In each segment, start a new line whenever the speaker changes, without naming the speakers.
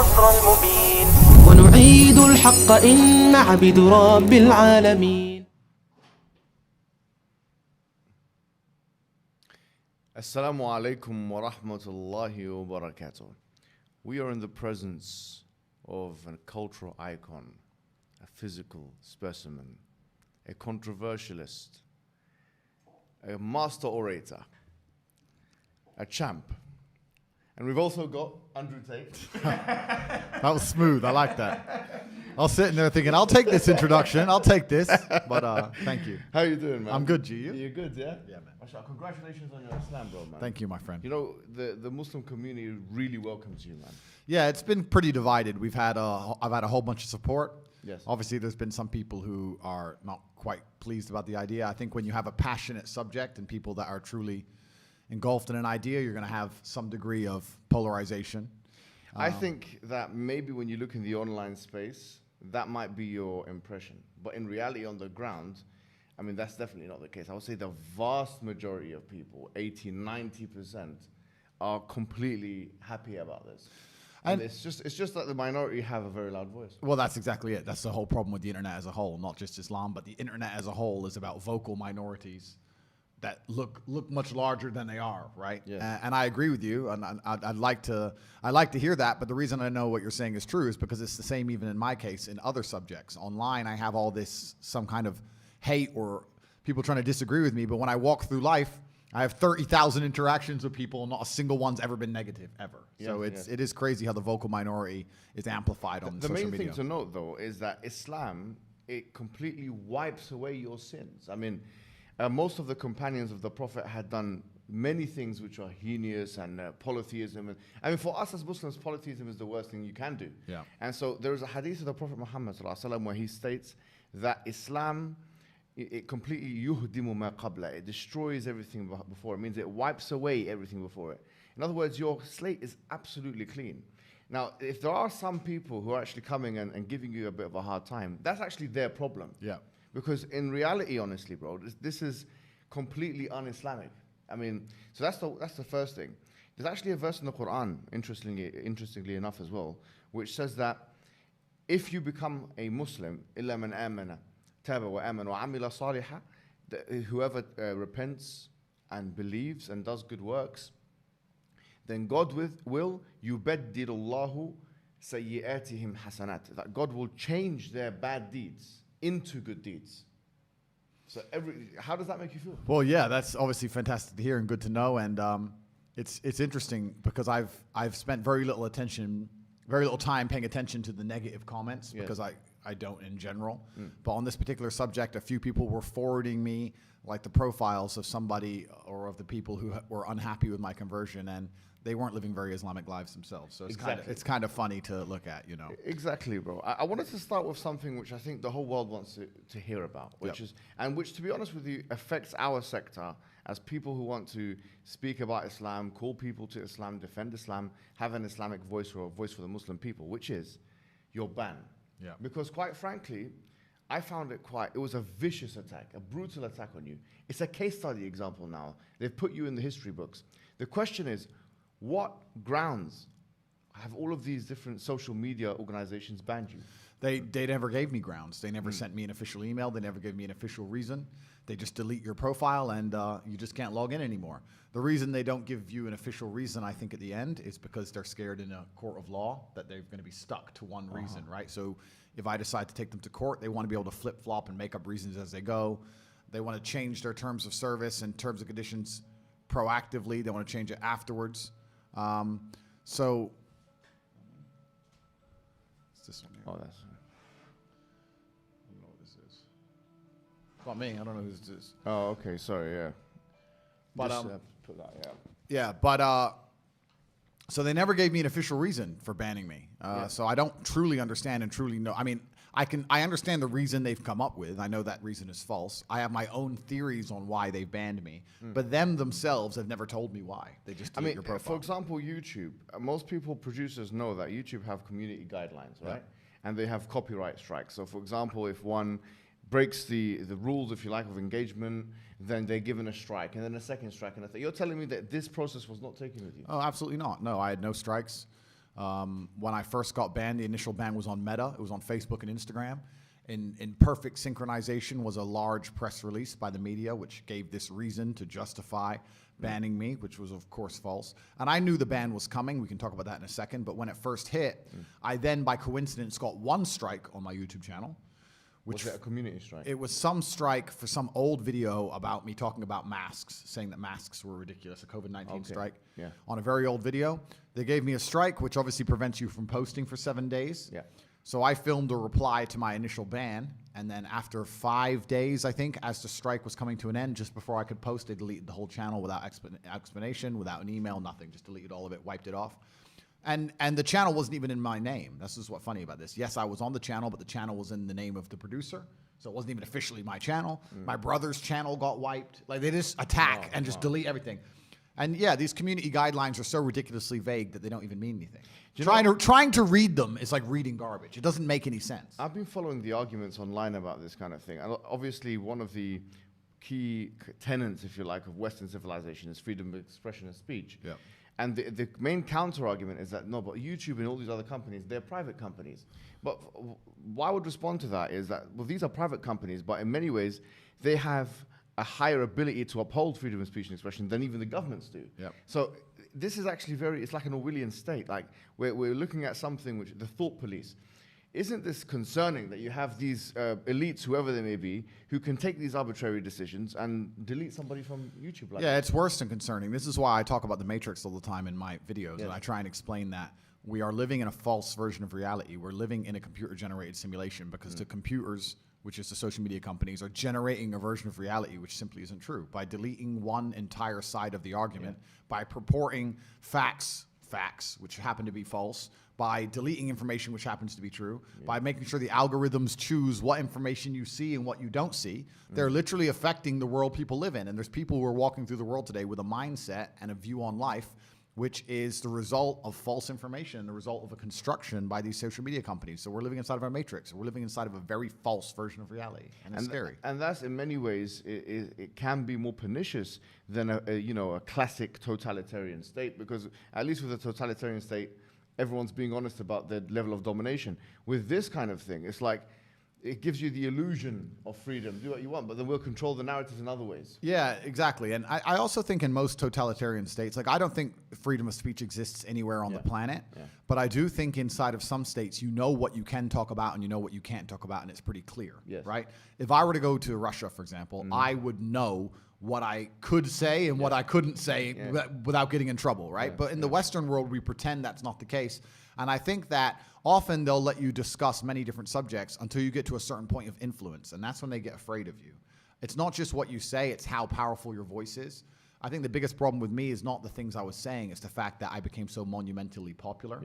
النصر المبين ونعيد الحق إن عبد رب العالمين.
Assalamu alaikum wa rahmatullahi wa barakatuh. We are in the presence of a cultural icon, a physical specimen, a controversialist, a master orator, a champ. And we've also got Andrew Tate.
That was smooth. I like that. I was sitting there thinking, I'll take this introduction. I'll take this. But thank you.
How you doing, man?
I'm good, G. You?
You're good, yeah?
Yeah, man.
Mashallah, congratulations on your Islam, bro, man.
Thank you, my friend.
You know, the Muslim community really welcomes you, man.
Yeah, it's been pretty divided. I've had a whole bunch of support.
Yes.
Obviously, there's been some people who are not quite pleased about the idea. I think when you have a passionate subject and people that are truly engulfed in an idea, you're going to have some degree of polarization.
I think that maybe when you look in the online space, that might be your impression. But in reality, on the ground, I mean, that's definitely not the case. I would say the vast majority of people, 80, 90%, are completely happy about this. And it's just that the minority have a very loud voice.
Well, that's exactly it. That's the whole problem with the internet as a whole, not just Islam, but the internet as a whole is about vocal minorities that look much larger than they are, right?
Yeah.
And I agree with you, and I'd like to hear that. But the reason I know what you're saying is true is because it's the same even in my case in other subjects. Online, I have all this some kind of hate or people trying to disagree with me. But when I walk through life, I have 30,000 interactions with people, and not a single one's ever been negative ever.
Yeah,
so it is crazy how the vocal minority is amplified on social media.
The main thing to note, though, is that Islam, it completely wipes away your sins. I mean, most of the companions of the Prophet had done many things which are heinous and polytheism. And, I mean, for us as Muslims, polytheism is the worst thing you can do.
Yeah.
And so there is a hadith of the Prophet Muhammad ﷺ where he states that Islam, it completely yuhdimu ma qabla. It destroys everything before. It means it wipes away everything before it. In other words, your slate is absolutely clean. Now, if there are some people who are actually coming and giving you a bit of a hard time, that's actually their problem.
Yeah.
Because in reality, honestly, bro, this is completely un-Islamic. I mean, so that's the first thing. There's actually a verse in the Quran, interestingly enough as well, which says that if you become a Muslim, إِلَّا مَنْ آمَنَ تَابَ وَآمَنَ وَعَمِلَ صَالِحًا, whoever repents and believes and does good works, then God will يُبَدِّلُ اللَّهُ سَيِّئَاتِهِمْ حَسَنَاتٍ, that God will change their bad deeds into good deeds. So how does that make you feel?
Well, yeah, that's obviously fantastic to hear and good to know. And it's interesting because I've spent very little time paying attention to the negative comments because I don't in general. But on this particular subject, a few people were forwarding me like the profiles of somebody or of the people who were unhappy with my conversion, and they weren't living very Islamic lives themselves. So it's kind of funny to look at, you know.
Exactly, bro. I wanted to start with something which I think the whole world wants to hear about, which to be honest with you, affects our sector as people who want to speak about Islam, call people to Islam, defend Islam, have an Islamic voice or a voice for the Muslim people, which is your ban.
Yeah.
Because quite frankly, I found it was a vicious attack, a brutal attack on you. It's a case study example now. They've put you in the history books. The question is, what grounds have all of these different social media organizations banned you?
They never gave me grounds. They never sent me an official email. They never gave me an official reason. They just delete your profile and you just can't log in anymore. The reason they don't give you an official reason, I think, at the end is because they're scared in a court of law that they're going to be stuck to one reason, right? So if I decide to take them to court, they want to be able to flip-flop and make up reasons as they go. They want to change their terms of service and terms and conditions proactively. They want to change it afterwards. So it's this one here.
Oh, that's...
I don't know what this is. It's not me. I don't know who this is.
Oh, okay. Sorry, yeah.
But
Just, put that, yeah.
yeah, but so they never gave me an official reason for banning me. So I don't truly understand and truly know. I mean, I understand the reason they've come up with. I know that reason is false. I have my own theories on why they banned me, but them themselves have never told me why. They just delete your profile.
For example, YouTube. Most producers know that YouTube have community guidelines, right? And they have copyright strikes. So, for example, if one breaks the rules, if you like, of engagement, then they're given a strike, and then a second strike, and a third. You're telling me that this process was not taken with you?
Oh, absolutely not. No, I had no strikes. When I first got banned, the initial ban was on Meta. It was on Facebook and Instagram. In perfect synchronization was a large press release by the media, which gave this reason to justify banning me, which was, of course, false. And I knew the ban was coming. We can talk about that in a second. But when it first hit, I then, by coincidence, got one strike on my YouTube channel.
Was it a community strike?
It was some strike for some old video about me talking about masks, saying that masks were ridiculous, a COVID-19 strike.
Yeah.
On a very old video. They gave me a strike, which obviously prevents you from posting for 7 days.
Yeah.
So I filmed a reply to my initial ban, and then after 5 days, I think, as the strike was coming to an end, just before I could post, they deleted the whole channel without explanation, without an email, nothing, just deleted all of it, wiped it off. And the channel wasn't even in my name. This is what's funny about this. Yes, I was on the channel, but the channel was in the name of the producer, so it wasn't even officially my channel. My brother's channel got wiped. Like, they just attack and just delete everything. And yeah, these community guidelines are so ridiculously vague that they don't even mean anything. Trying to read them is like reading garbage. It doesn't make any sense.
I've been following the arguments online about this kind of thing. And obviously, one of the key tenets, if you like, of Western civilization is freedom of expression and speech.
Yeah.
And the main counter-argument is that, no, but YouTube and all these other companies, they're private companies. But why I would respond to that is that, well, these are private companies, but in many ways, they have a higher ability to uphold freedom of speech and expression than even the governments do.
Yep.
So this is actually it's like an Orwellian state. Like, we're looking at something which, the thought police. Isn't this concerning that you have these elites, whoever they may be, who can take these arbitrary decisions and delete somebody from YouTube?
Yeah, it's worse than concerning. This is why I talk about the Matrix all the time in my videos,
Yes.
and I try and explain that we are living in a false version of reality. We're living in a computer-generated simulation because the computers, which is the social media companies, are generating a version of reality which simply isn't true. By deleting one entire side of the argument, by purporting facts, which happen to be false, by deleting information which happens to be true, by making sure the algorithms choose what information you see and what you don't see, they're literally affecting the world people live in. And there's people who are walking through the world today with a mindset and a view on life which is the result of false information, the result of a construction by these social media companies. So we're living inside of our matrix. We're living inside of a very false version of reality, and it's scary.
And that's, in many ways, it can be more pernicious than a classic totalitarian state, because at least with a totalitarian state, everyone's being honest about their level of domination. With this kind of thing, it's like, it gives you the illusion of freedom, do what you want, but then we'll control the narratives in other ways.
Yeah, exactly. And I also think in most totalitarian states, like, I don't think freedom of speech exists anywhere on the planet, but I do think inside of some states, you know what you can talk about and you know what you can't talk about, and it's pretty clear, right? If I were to go to Russia, for example, I would know what I could say and what I couldn't say without getting in trouble, right? But in the Western world, we pretend that's not the case. And I think that often they'll let you discuss many different subjects until you get to a certain point of influence, and that's when they get afraid of you. It's not just what you say, it's how powerful your voice is. I think the biggest problem with me is not the things I was saying, it's the fact that I became so monumentally popular.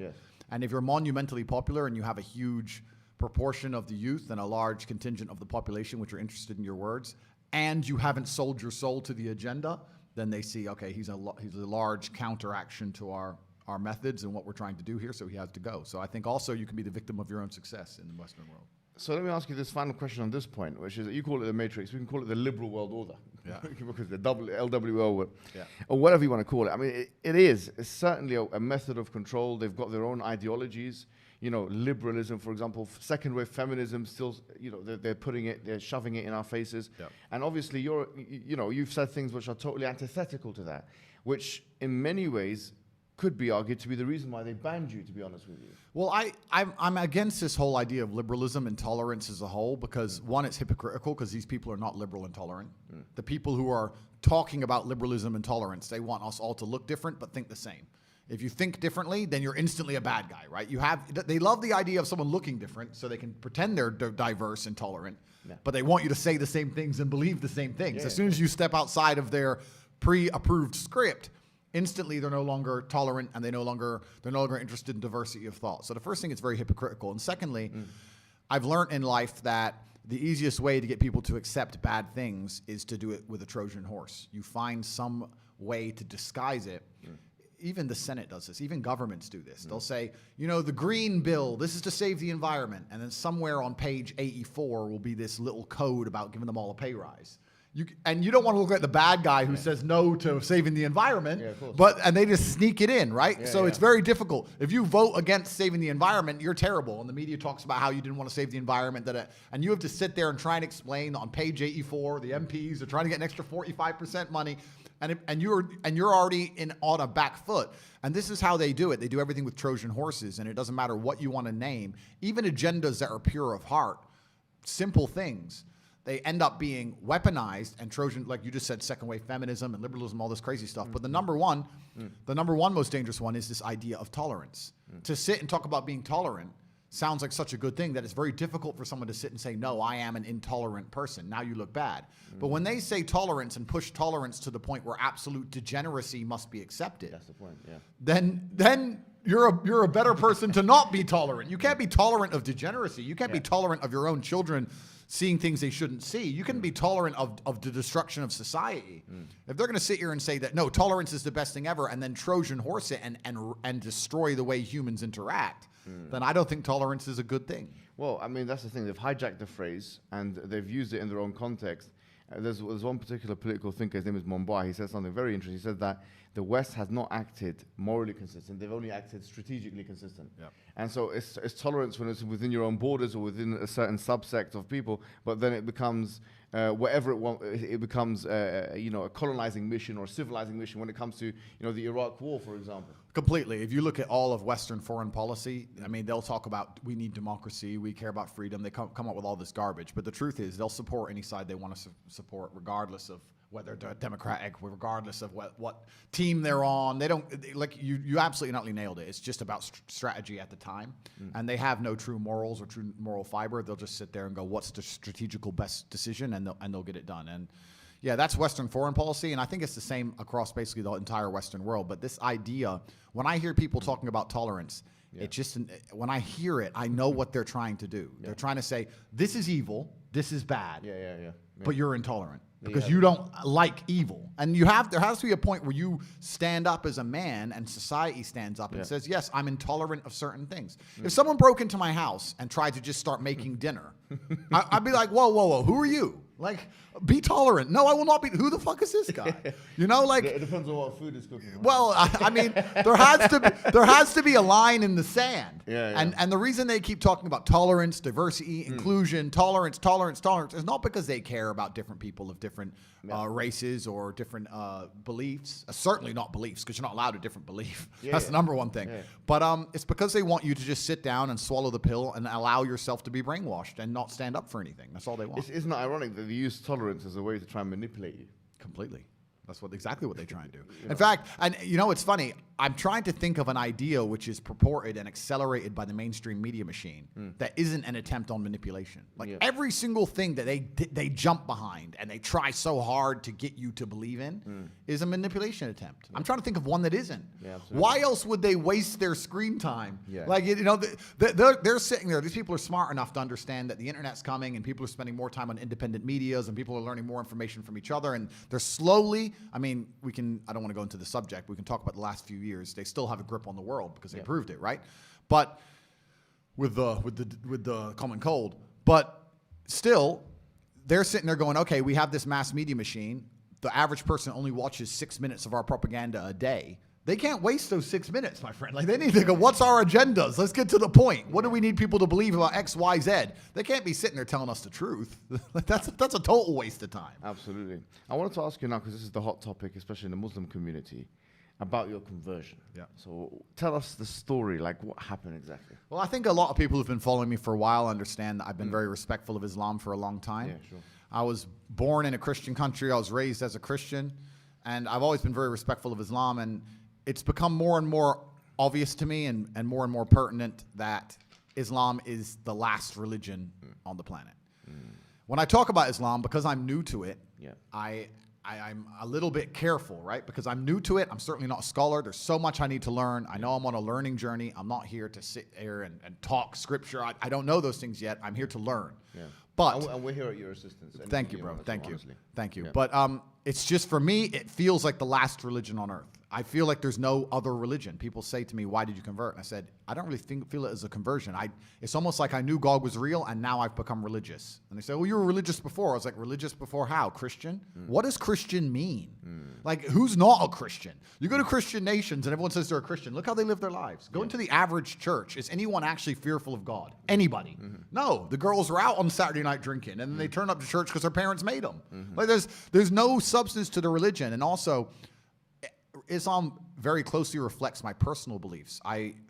And if you're monumentally popular and you have a huge proportion of the youth and a large contingent of the population which are interested in your words, and you haven't sold your soul to the agenda, then they see, okay, he's a large counteraction to our methods and what we're trying to do here, so he has to go. So I think also you can be the victim of your own success in the Western world.
So let me ask you this final question on this point, which is that you call it the Matrix, we can call it the liberal world order. Because the LWO, or whatever you want to call it. I mean, it's certainly a method of control. They've got their own ideologies. You know, liberalism, for example, second wave feminism, still, they're shoving it in our faces. And obviously you've said things which are totally antithetical to that, which in many ways could be argued to be the reason why they banned you, to be honest with you.
Well, I'm against this whole idea of liberalism and tolerance as a whole, because one, it's hypocritical because these people are not liberal and tolerant. The people who are talking about liberalism and tolerance, they want us all to look different but think the same. If you think differently, then you're instantly a bad guy, right? They love the idea of someone looking different so they can pretend they're diverse and tolerant, but they want you to say the same things and believe the same things. As soon as you step outside of their pre-approved script, instantly they're no longer tolerant and they're no longer interested in diversity of thought. So the first thing, it's very hypocritical. And secondly, I've learned in life that the easiest way to get people to accept bad things is to do it with a Trojan horse. You find some way to disguise it. Even the Senate does this. Even governments do this. They'll say, the green bill, this is to save the environment. And then somewhere on page 84 will be this little code about giving them all a pay rise. And you don't want to look like the bad guy who says no to saving the environment,
Yeah, of course.
and they just sneak it in, right?
Yeah,
So
yeah.
it's very difficult. If you vote against saving the environment, you're terrible. And the media talks about how you didn't want to save the environment, and you have to sit there and try and explain on page 84, the MPs are trying to get an extra 45% money, and you're already on a back foot. And this is how they do it. They do everything with Trojan horses, and it doesn't matter what you want to name, even agendas that are pure of heart, simple things. They end up being weaponized and Trojan, like you just said, second wave feminism and liberalism, all this crazy stuff. But the number one most dangerous one is this idea of tolerance. To sit and talk about being tolerant sounds like such a good thing that it's very difficult for someone to sit and say, no, I am an intolerant person. Now you look bad. But when they say tolerance and push tolerance to the point where absolute degeneracy must be accepted,
That's the point, yeah.
then you're a better person to not be tolerant. You can't be tolerant of degeneracy. You can't be tolerant of your own children seeing things they shouldn't see. You can be tolerant of the destruction of society. If they're going to sit here and say that, no, tolerance is the best thing ever, and then Trojan horse it and destroy the way humans interact, then I don't think tolerance is a good thing.
Well, I mean, that's the thing. They've hijacked the phrase and they've used it in their own context. There's one particular political thinker, his name is Mumbai. He said something very interesting. He said that the West has not acted morally consistent. They've only acted strategically consistent.
Yep.
And so it's tolerance when it's within your own borders or within a certain subsect of people, but then it becomes whatever it becomes, a colonizing mission or a civilizing mission when it comes to, the Iraq War, for example.
Completely. If you look at all of Western foreign policy, I mean, they'll talk about we need democracy, we care about freedom. They come up with all this garbage. But the truth is they'll support any side they want to support, regardless of whether they're democratic, regardless of what team they're on. They don't, you absolutely not nailed it. It's just about strategy at the time. And they have no true morals or true moral fiber. They'll just sit there and go, what's the strategical best decision? And they'll get it done. And yeah, that's Western foreign policy, and I think it's the same across basically the entire Western world. But this idea, when I hear people talking about tolerance, it just, when I hear it, I know what they're trying to do. They're trying to say, this is evil, this is bad, but you're intolerant because you don't like evil. And there has to be a point where you stand up as a man and society stands up and says, yes, I'm intolerant of certain things. If someone broke into my house and tried to just start making dinner, I'd be like, whoa, who are you? Like, be tolerant. No, I will not be. Who the fuck is this guy?
It depends on what food is cooking. Right?
Well, I mean, there has to be a line in the sand.
Yeah.
And the reason they keep talking about tolerance, diversity, inclusion, tolerance is not because they care about different people of different races or different beliefs. Certainly not beliefs, because you're not allowed a different belief. That's the number one thing. But it's because they want you to just sit down and swallow the pill and allow yourself to be brainwashed and not stand up for anything. That's all they want.
Isn't it ironic that they use tolerance as a way to try and manipulate you?
Completely. That's exactly what they try and do. In fact, and it's funny, I'm trying to think of an idea which is purported and accelerated by the mainstream media machine that isn't an attempt on manipulation. Like every single thing that they jump behind and they try so hard to get you to believe in is a manipulation attempt. I'm trying to think of one that isn't. Why else would they waste their screen time? Like, they're sitting there. These people are smart enough to understand that the internet's coming and people are spending more time on independent medias and people are learning more information from each other, and they're slowly, I mean, I don't want to go into the subject. We can talk about the last few years. They still have a grip on the world because they proved it, right? But with the common cold, but still, they're sitting there going, okay, we have this mass media machine. The average person only watches 6 minutes of our propaganda a day. They can't waste those 6 minutes, my friend. Like, they need to go, what's our agendas? Let's get to the point. What do we need people to believe about X, Y, Z? They can't be sitting there telling us the truth. That's a total waste of time.
Absolutely. I wanted to ask you now, because this is the hot topic, especially in the Muslim community, about your conversion. So tell us the story, like what happened exactly.
Well, I think a lot of people who've been following me for a while understand that I've been very respectful of Islam for a long time.
Yeah, sure.
I was born in a Christian country. I was raised as a Christian. And I've always been very respectful of Islam. And it's become more and more obvious to me and more pertinent that Islam is the last religion on the planet. When I talk about Islam, because I'm new to it, I'm a little bit careful, right? Because I'm new to it. I'm certainly not a scholar. There's so much I need to learn. I know I'm on a learning journey. I'm not here to sit here and talk scripture. I don't know those things yet. I'm here to learn. But
and we're here at your assistance.
Thank you, bro. Thank you.
Honestly.
Thank you. But it's just, for me, it feels like the last religion on earth. I feel like there's no other religion. People say to me, why did you convert? And I said, I don't really feel it as a conversion. It's almost like I knew God was real and now I've become religious. And they say, well, you were religious before. I was like, religious before how? Christian? What does Christian mean? Like, who's not a Christian? You go to Christian nations and everyone says they're a Christian. Look how they live their lives. Go into the average church. Is anyone actually fearful of God? Anybody? No. The girls are out on Saturday night drinking and then they turn up to church because their parents made them. Like, there's no substance to the religion. And also, Islam very closely reflects my personal beliefs.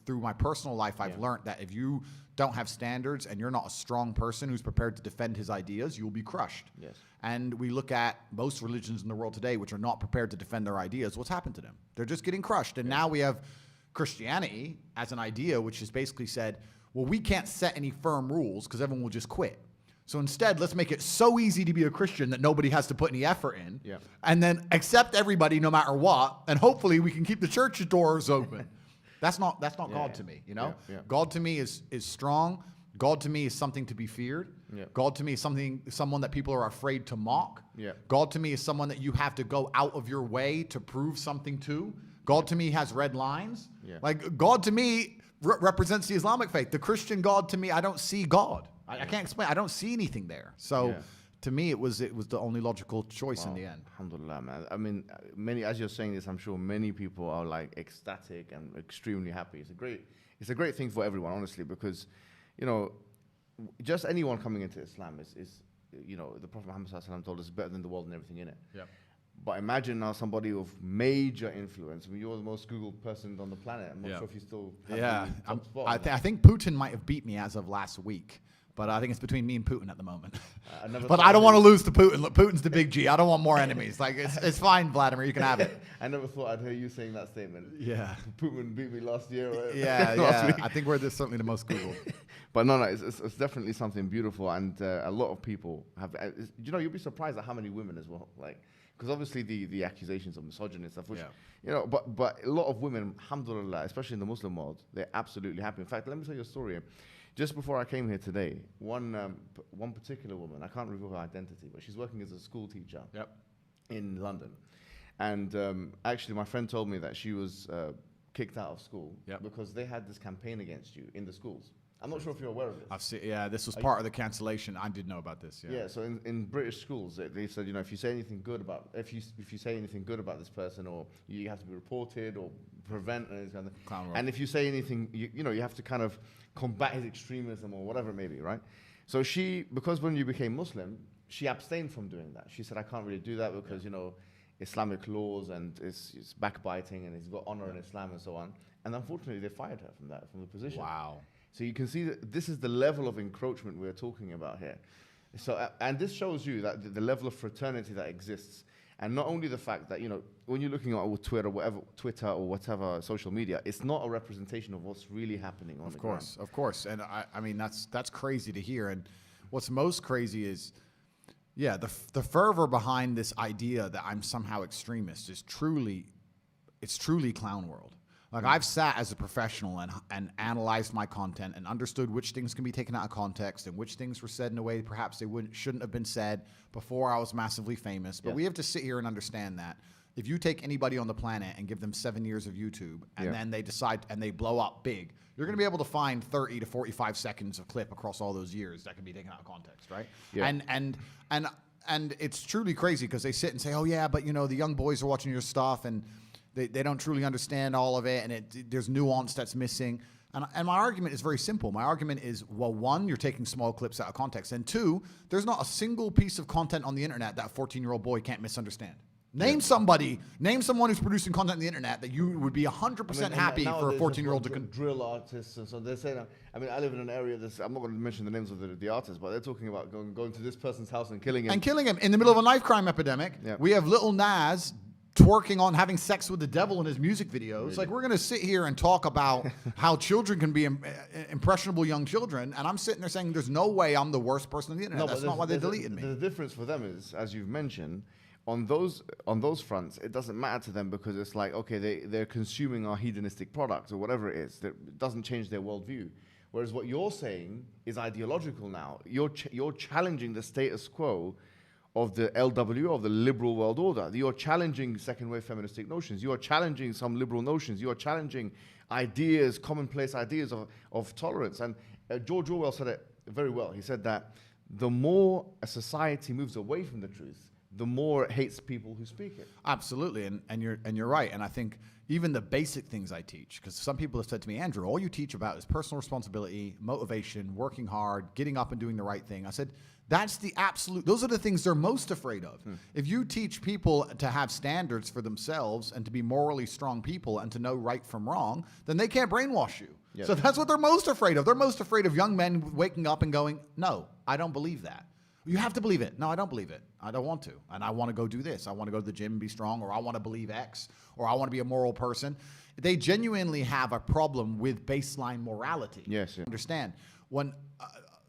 Through my personal life, I've learned that if you don't have standards and you're not a strong person who's prepared to defend his ideas, you'll be crushed.
Yes.
And we look at most religions in the world today which are not prepared to defend their ideas. What's happened to them? They're just getting crushed. And now we have Christianity as an idea which has basically said, well, we can't set any firm rules because everyone will just quit. So instead, let's make it so easy to be a Christian that nobody has to put any effort in.
Yeah.
And then accept everybody no matter what. And hopefully we can keep the church doors open. That's not God to me, you know?
Yeah.
God to me is strong. God to me is something to be feared.
Yeah.
God to me is someone that people are afraid to mock.
Yeah.
God to me is someone that you have to go out of your way to prove something to. God to me has red lines.
Yeah.
Like, God to me represents the Islamic faith. The Christian God to me, I don't see God. I can't explain. I don't see anything there. So to me, it was the only logical choice in the end.
Alhamdulillah, man. I mean, as you're saying this, I'm sure many people are like ecstatic and extremely happy. It's a great thing for everyone, honestly, because, you know, just anyone coming into Islam is you know, the Prophet Muhammad ﷺ told us better than the world and everything in it.
Yeah.
But imagine now somebody of major influence. I mean, you're the most Googled person on the planet. I'm not sure if you still have the top spot.
I think Putin might have beat me as of last week. But I think it's between me and Putin at the moment. But I don't want to lose to Putin. Look, Putin's the big G. I don't want more enemies. Like, it's fine, Vladimir. You can have it.
I never thought I'd hear you saying that statement.
Yeah.
Putin beat me last year. Right?
Yeah. I think we're certainly the most Googled.
But no, it's definitely something beautiful. And a lot of people have, you know, you'll be surprised at how many women as well. Like, because obviously the accusations of misogyny and stuff, which, you know, but a lot of women, alhamdulillah, especially in the Muslim world, they're absolutely happy. In fact, let me tell you a story. Just before I came here today, one particular woman, I can't reveal her identity, but she's working as a school teacher in London. And actually, my friend told me that she was kicked out of school because they had this campaign against you in the schools. I'm not sure if you're aware of this.
I've seen, this was part of the cancellation. I did know about this.
Yeah, so in British schools, they said, you know, if you say anything good about if you say anything good about this person, or you have to be reported or prevent and kind of thing. And if you say anything, you know, you have to kind of combat his extremism or whatever it may be, right? So because when you became Muslim, she abstained from doing that. She said, I can't really do that because, you know, Islamic laws and it's backbiting and he's got honor in Islam and so on. And unfortunately, they fired her from the position.
Wow.
So you can see that this is the level of encroachment we're talking about here. So, and this shows you that the level of fraternity that exists, and not only the fact that, you know, when you're looking at Twitter or whatever social media, it's not a representation of what's really happening on the ground.
Of course. And I mean, that's crazy to hear. And what's most crazy is, the fervor behind this idea that I'm somehow extremist is truly clown world. Like, I've sat as a professional and analyzed my content and understood which things can be taken out of context and which things were said in a way perhaps they shouldn't have been said before I was massively famous. But we have to sit here and understand that if you take anybody on the planet and give them 7 years of YouTube and then they decide and they blow up big, you're going to be able to find 30 to 45 seconds of clip across all those years that can be taken out of context, right? Yeah. And it's truly crazy because they sit and say, oh yeah, but you know, the young boys are watching your stuff and they don't truly understand all of it, and there's nuance that's missing. And my argument is very simple. My argument is, well, one, you're taking small clips out of context, and two, there's not a single piece of content on the internet that a 14-year-old boy can't misunderstand. Name someone who's producing content on the internet that you would be 100% happy for a 14-year-old to
drill artists, and so they're saying. I mean, I live in an area I'm not going to mention the names of the artists, but they're talking about going to this person's house and killing him.
And killing him in the middle of a knife crime epidemic. Yeah. We have Lil Nas twerking on having sex with the devil in his music videos. Really? Like, we're going to sit here and talk about how children can be impressionable young children, and I'm sitting there saying there's no way I'm the worst person on the internet. No, that's not why they deleted me.
The difference for them is, as you've mentioned, on those fronts, it doesn't matter to them because it's like, okay, they're consuming our hedonistic products or whatever it is. That doesn't change their worldview. Whereas what you're saying is ideological now. You're challenging the status quo of the LW, of the liberal world order. You're challenging second wave feministic notions. You are challenging some liberal notions. You are challenging ideas, commonplace ideas of tolerance. And George Orwell said it very well. He said that the more a society moves away from the truth, the more it hates people who speak it.
Absolutely, and you're right. And I think even the basic things I teach, because some people have said to me, Andrew, all you teach about is personal responsibility, motivation, working hard, getting up and doing the right thing. I said, that's the absolute, those are the things they're most afraid of. If you teach people to have standards for themselves and to be morally strong people and to know right from wrong, then they can't brainwash you.
Yep.
So that's what they're most afraid of. They're most afraid of young men waking up and going, no, I don't believe that. You have to believe it. No, I don't believe it. I don't want to. And I want to go do this. I want to go to the gym and be strong, or I want to believe X, or I want to be a moral person. They genuinely have a problem with baseline morality.
Yes. Yeah.
Understand? When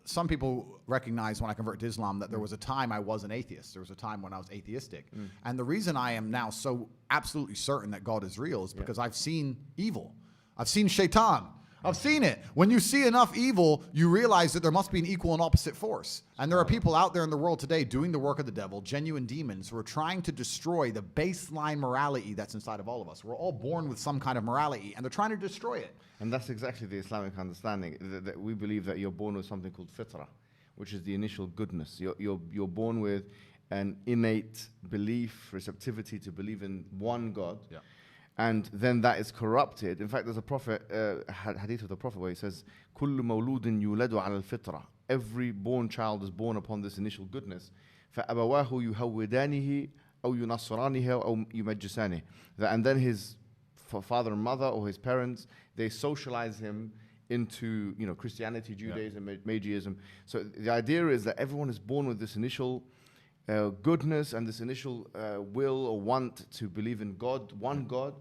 some people recognize when I converted to Islam that there was a time I was an atheist. There was a time when I was atheistic. And the reason I am now so absolutely certain that God is real is because I've seen evil. I've seen shaitan. I've seen it. When you see enough evil, you realize that there must be an equal and opposite force. And there are people out there in the world today doing the work of the devil, genuine demons, who are trying to destroy the baseline morality that's inside of all of us. We're all born with some kind of morality, and they're trying to destroy it.
And that's exactly the Islamic understanding, that we believe that you're born with something called fitrah, which is the initial goodness. You're born with an innate belief, receptivity to believe in one God.
Yeah.
And then that is corrupted. In fact, there's a prophet, hadith of the prophet, where he says, كُلُّ مَوْلُودٍ يُولَدُ عَلَى الْفِطْرَةِ. Every born child is born upon this initial goodness. فَأَبَوَاهُ يُهَوِّدَانِهِ أَوْ يُنَصِّرَانِهِ أَوْ يُمَجِّسَانِهِ. And then his father and mother, or his parents, they socialize him into Christianity, Judaism, Magiism. So the idea is that everyone is born with this initial goodness and this initial will or want to believe in God, one God.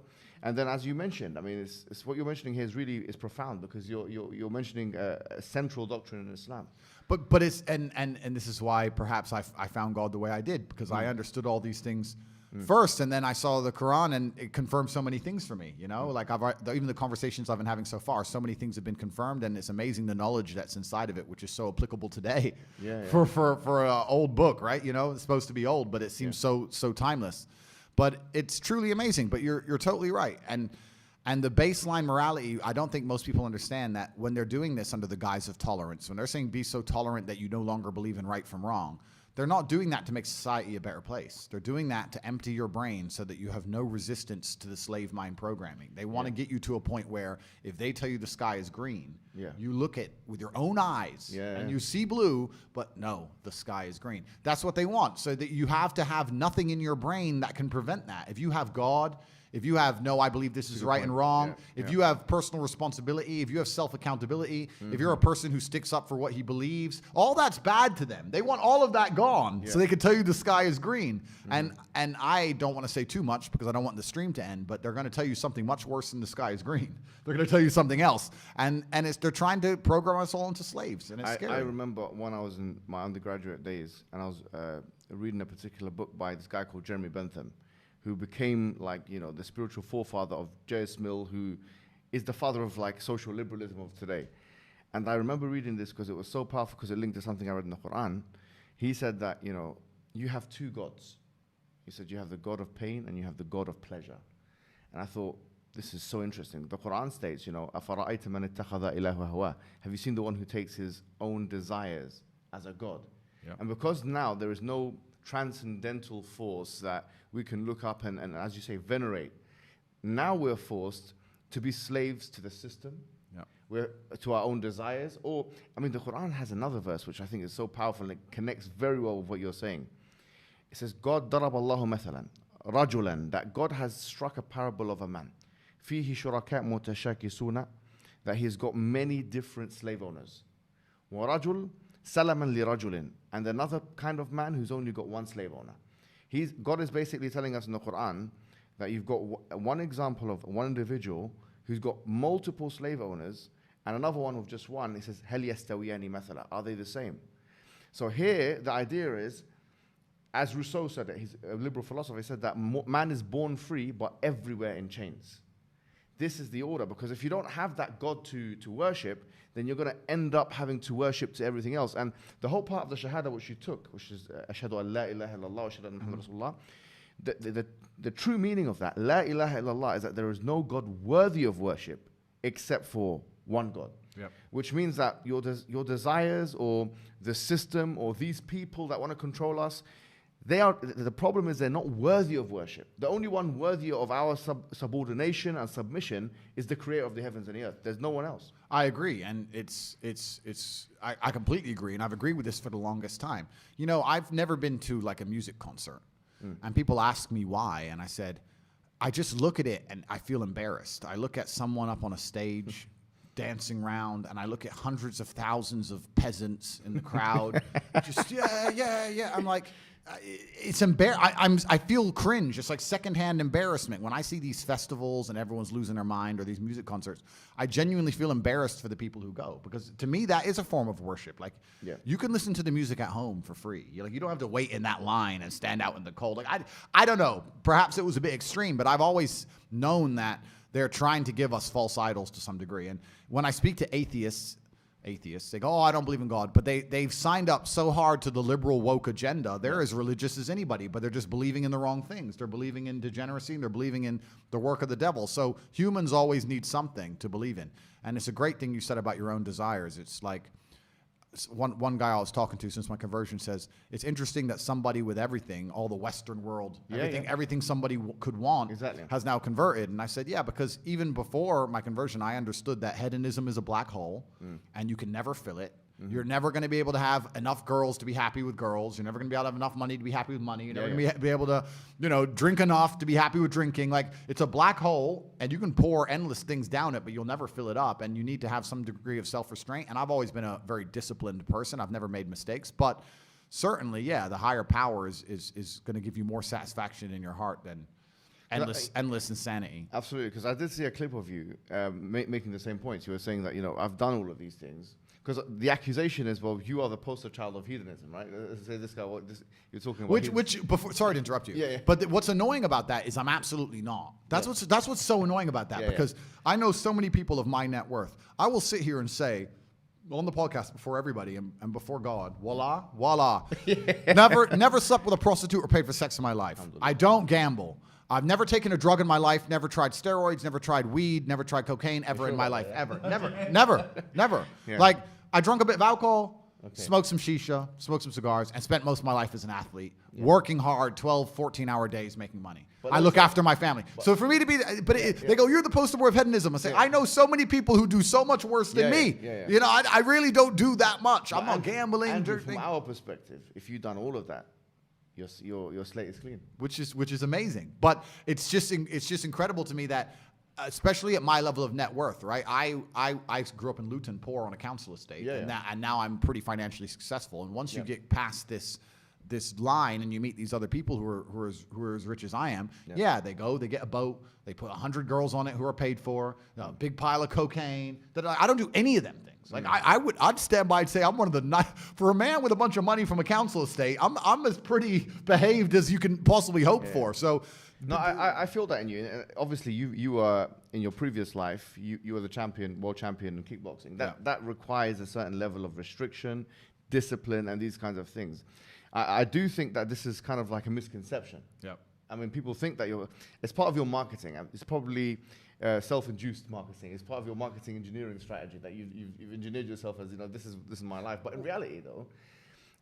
And then, as you mentioned, I mean, it's what you're mentioning here is profound, because you're mentioning a central doctrine in Islam.
But it's and this is why perhaps I found God the way I did, because I understood all these things first, and then I saw the Quran, and it confirmed so many things for me. Like even the conversations I've been having so far, so many things have been confirmed, and it's amazing the knowledge that's inside of it, which is so applicable today. For an old book, right? It's supposed to be old, but it seems so timeless. But it's truly amazing. But you're totally right. And the baseline morality, I don't think most people understand that when they're doing this under the guise of tolerance, when they're saying be so tolerant that you no longer believe in right from wrong, they're not doing that to make society a better place. They're doing that to empty your brain so that you have no resistance to the slave mind programming. They want to get you to a point where if they tell you the sky is green, you look at with your own eyes and you see blue, but no, the sky is green. That's what they want, so that you have to have nothing in your brain that can prevent that. If you have God, if you have, no, I believe this is right and wrong, if you have personal responsibility, if you have self-accountability, if you're a person who sticks up for what he believes, all that's bad to them. They want all of that gone so they can tell you the sky is green. And I don't want to say too much because I don't want the stream to end, but they're going to tell you something much worse than the sky is green. They're going to tell you something else. And they're trying to program us all into slaves, and it's scary.
I remember when I was in my undergraduate days, and I was reading a particular book by this guy called Jeremy Bentham, who became the spiritual forefather of J.S. Mill, who is the father of social liberalism of today. And I remember reading this because it was so powerful, because it linked to something I read in the Quran. He said that, you have two gods. He said you have the God of pain and you have the God of pleasure. And I thought, this is so interesting. The Quran states, أَفَرَأَيْتَ مَنِ اتَّخَذَ إِلَهُ هَوَاهُ. Have you seen the one who takes his own desires as a God? And because now there is no transcendental force that we can look up and, as you say, venerate. Now we're forced to be slaves to the system, we're to our own desires. The Quran has another verse which I think is so powerful, and it connects very well with what you're saying. It says, God ضرب الله مثلا رجلا, that God has struck a parable of a man, فيه شركاء متشاكسون, that he has got many different slave owners. ورجل سلما لرجل, and another kind of man who's only got one slave owner. God is basically telling us in the Quran that you've got one example of one individual who's got multiple slave owners and another one with just one. He says, هل يستويان مثلا, are they the same? So here the idea is, as Rousseau said it, he's a liberal philosopher, he said that man is born free but everywhere in chains. this is the order. Because if you don't have that God to worship, then you're going to end up having to worship to everything else. And the whole part of the Shahada which you took, which is Ashhadu an la ilaha illallah wa ashhadu anna Muhammadan Rasulullah, the true meaning of that, La ilaha illallah, is that there is no God worthy of worship except for one God.
Yep.
Which means that your desires or the system or these people that want to control us, the problem is they're not worthy of worship. The only one worthy of our subordination and submission is the creator of the heavens and the earth. There's no one else.
I agree, and I completely agree, and I've agreed with this for the longest time. You know, I've never been to like a music concert, and people ask me why, and I said, I just look at it and I feel embarrassed. I look at someone up on a stage dancing around, and I look at hundreds of thousands of peasants in the crowd, just yeah. I'm like, it's I feel cringe. It's like secondhand embarrassment when I see these festivals and everyone's losing their mind, or these music concerts. I genuinely feel embarrassed for the people who go, because to me that is a form of worship. Like, you can listen to the music at home for free. You don't have to wait in that line and stand out in the cold. Like, I don't know. Perhaps it was a bit extreme, but I've always known that they're trying to give us false idols to some degree. And when I speak to atheists, they go, oh, I don't believe in God. But they've signed up so hard to the liberal woke agenda. They're as religious as anybody, but they're just believing in the wrong things. They're believing in degeneracy, and they're believing in the work of the devil. So humans always need something to believe in. And it's a great thing you said about your own desires. It's like, one guy I was talking to since my conversion says, it's interesting that somebody with everything, all the Western world, everything somebody could want, has now converted. And I said, yeah, because even before my conversion, I understood that hedonism is a black hole, and you can never fill it. You're never going to be able to have enough girls to be happy with girls. You're never going to be able to have enough money to be happy with money. You're never going to be able to, drink enough to be happy with drinking. Like, it's a black hole, and you can pour endless things down it, but you'll never fill it up. And you need to have some degree of self-restraint. And I've always been a very disciplined person. I've never made mistakes. But certainly, the higher power is going to give you more satisfaction in your heart than endless insanity.
Absolutely, because I did see a clip of you making the same points. You were saying that, I've done all of these things. Because the accusation is, well, you are the poster child of hedonism, right? Say this guy, you're talking about.
Sorry to interrupt you.
Yeah.
But what's annoying about that is I'm absolutely not. That's what's so annoying about that, because I know so many people of my net worth. I will sit here and say on the podcast before everybody and before God, voila. Never slept with a prostitute or paid for sex in my life. I don't gamble. I've never taken a drug in my life, never tried steroids, never tried weed, never tried cocaine ever in my life, ever. Never. Yeah. Like, I drank a bit of alcohol, smoked some shisha, smoked some cigars, and spent most of my life as an athlete, working hard, 12, 14-hour days making money. But I look after my family. So for me to be, they go, you're the poster boy of hedonism. I say, I know so many people who do so much worse than me. I really don't do that much. I'm not gambling.
And from our perspective, if you've done all of that, your slate is clean,
which is amazing. But it's just incredible to me that, especially at my level of net worth, right? I grew up in Luton, poor on a council estate, and now I'm pretty financially successful. And once you get past this line and you meet these other people who are as rich as I am, they get a boat, they put 100 girls on it who are paid for, a big pile of cocaine. I don't do any of them things. Like, I'd stand by and say I'm one of the for a man with a bunch of money from a council estate, I'm as pretty behaved as you can possibly hope for. So.
No, I feel that in you. Obviously, you were in your previous life. You were the world champion in kickboxing. That requires a certain level of restriction, discipline, and these kinds of things. I do think that this is kind of like a misconception.
Yeah. I
mean, people think that it's part of your marketing. It's probably self-induced marketing. It's part of your marketing engineering strategy that you've engineered yourself as, this is my life. But in reality, though,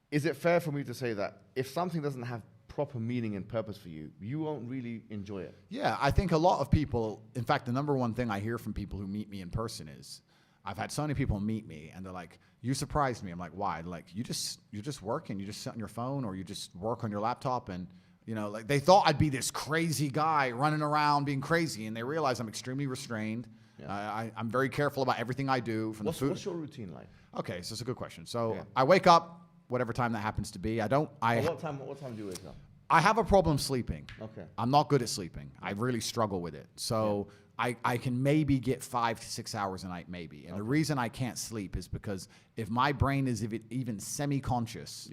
is it fair for me to say that if something doesn't have proper meaning and purpose for you, you won't really enjoy it?
Yeah, I think a lot of people, in fact, the number one thing I hear from people who meet me in person is, I've had so many people meet me and they're like, you surprised me. I'm like, why? Like, you just work and you just sit on your phone, or you just work on your laptop, and like, they thought I'd be this crazy guy running around being crazy, and they realize I'm extremely restrained. I'm very careful about everything I do.
What's your routine like?
Okay, so it's a good question. So I wake up whatever time that happens to be. What
time do you wake up?
I have a problem sleeping.
Okay.
I'm not good at sleeping. I really struggle with it. So I can maybe get 5 to 6 hours a night, maybe. And the reason I can't sleep is because if my brain is even semi-conscious,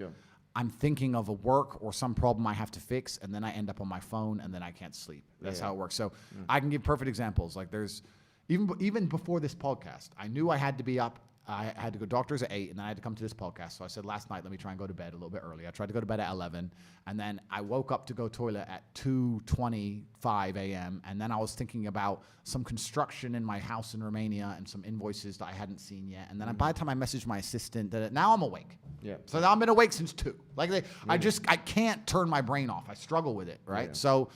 I'm thinking of a work or some problem I have to fix, and then I end up on my phone, and then I can't sleep. That's how it works. So I can give perfect examples. Like there's even before this podcast, I knew I had to be up. I had to go to doctors at 8, and then I had to come to this podcast. So I said last night, let me try and go to bed a little bit early. I tried to go to bed at 11, and then I woke up to go toilet at 2:25 a.m., and then I was thinking about some construction in my house in Romania and some invoices that I hadn't seen yet. And then by the time I messaged my assistant, now I'm awake.
Yeah.
So now I've been awake since 2. I can't turn my brain off. I struggle with it, right?
Yeah.
So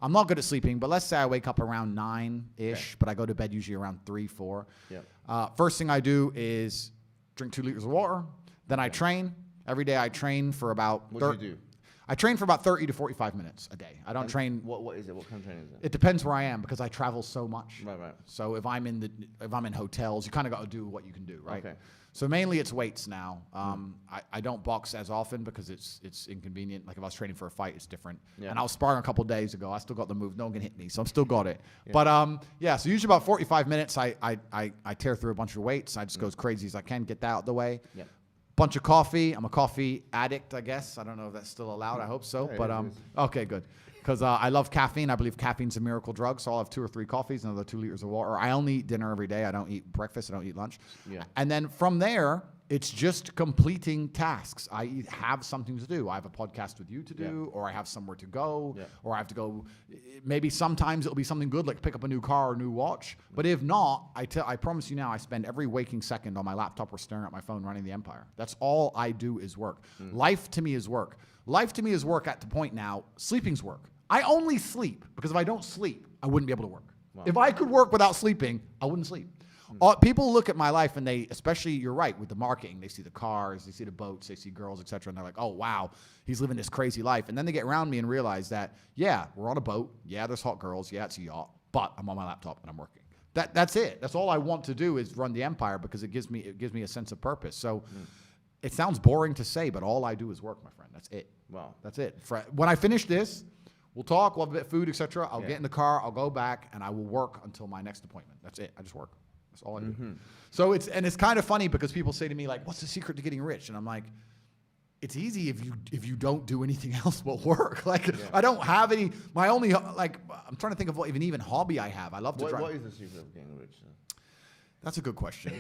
I'm not good at sleeping, but let's say I wake up around 9-ish, but I go to bed usually around 3, 4.
Yeah.
First thing I do is drink 2 liters of water. Then I train. Every day I train for about...
What do you do?
I train for about 30 to 45 minutes a day. I don't train...
What is it? What kind of training is it?
It depends where I am because I travel so much.
Right.
So if I'm in hotels, you kind of got to do what you can do, right?
Okay.
So mainly it's weights now. I don't box as often because it's inconvenient. Like if I was training for a fight, it's different. Yeah. And I was sparring a couple days ago. I still got the move. No one can hit me, so I'm still got it. Yeah. But so usually about 45 minutes, I tear through a bunch of weights. I just go as crazy as I can, get that out of the way. Yeah. Bunch of coffee. I'm a coffee addict, I guess. I don't know if that's still allowed. I hope so. Yeah, but okay, good. Because I love caffeine. I believe caffeine's a miracle drug. So I'll have 2 or 3 coffees, another 2 liters of water. I only eat dinner every day. I don't eat breakfast. I don't eat lunch. Yeah. And then from there, it's just completing tasks. I have something to do. I have a podcast with you to do, or I have somewhere to go, or I have to go. Maybe sometimes it'll be something good, like pick up a new car or a new watch. But if not, I promise you now, I spend every waking second on my laptop or staring at my phone running the empire. That's all I do is work. Life to me is work. Life to me is work at the point now, sleeping's work. I only sleep because if I don't sleep, I wouldn't be able to work. Wow. If I could work without sleeping, I wouldn't sleep. People look at my life and they, especially you're right, with the marketing, they see the cars, they see the boats, they see girls, etc. And they're like, oh, wow, he's living this crazy life. And then they get around me and realize that, yeah, we're on a boat. Yeah, there's hot girls. Yeah, it's a yacht. But I'm on my laptop and I'm working. That's it. That's all I want to do is run the empire because it gives me a sense of purpose. So it sounds boring to say, but all I do is work, my friend. That's it.
Wow.
That's it. When I finish this, we'll talk, we'll have a bit of food, etc. I'll get in the car, I'll go back, and I will work until my next appointment. That's it. I just work. That's all I do. So it's kind of funny because people say to me like, "What's the secret to getting rich?" And I'm like, "It's easy if you don't do anything else but work." I don't have any. My only I'm trying to think of what even hobby I have. I love to drive.
What is the secret of getting rich?
That's a good question.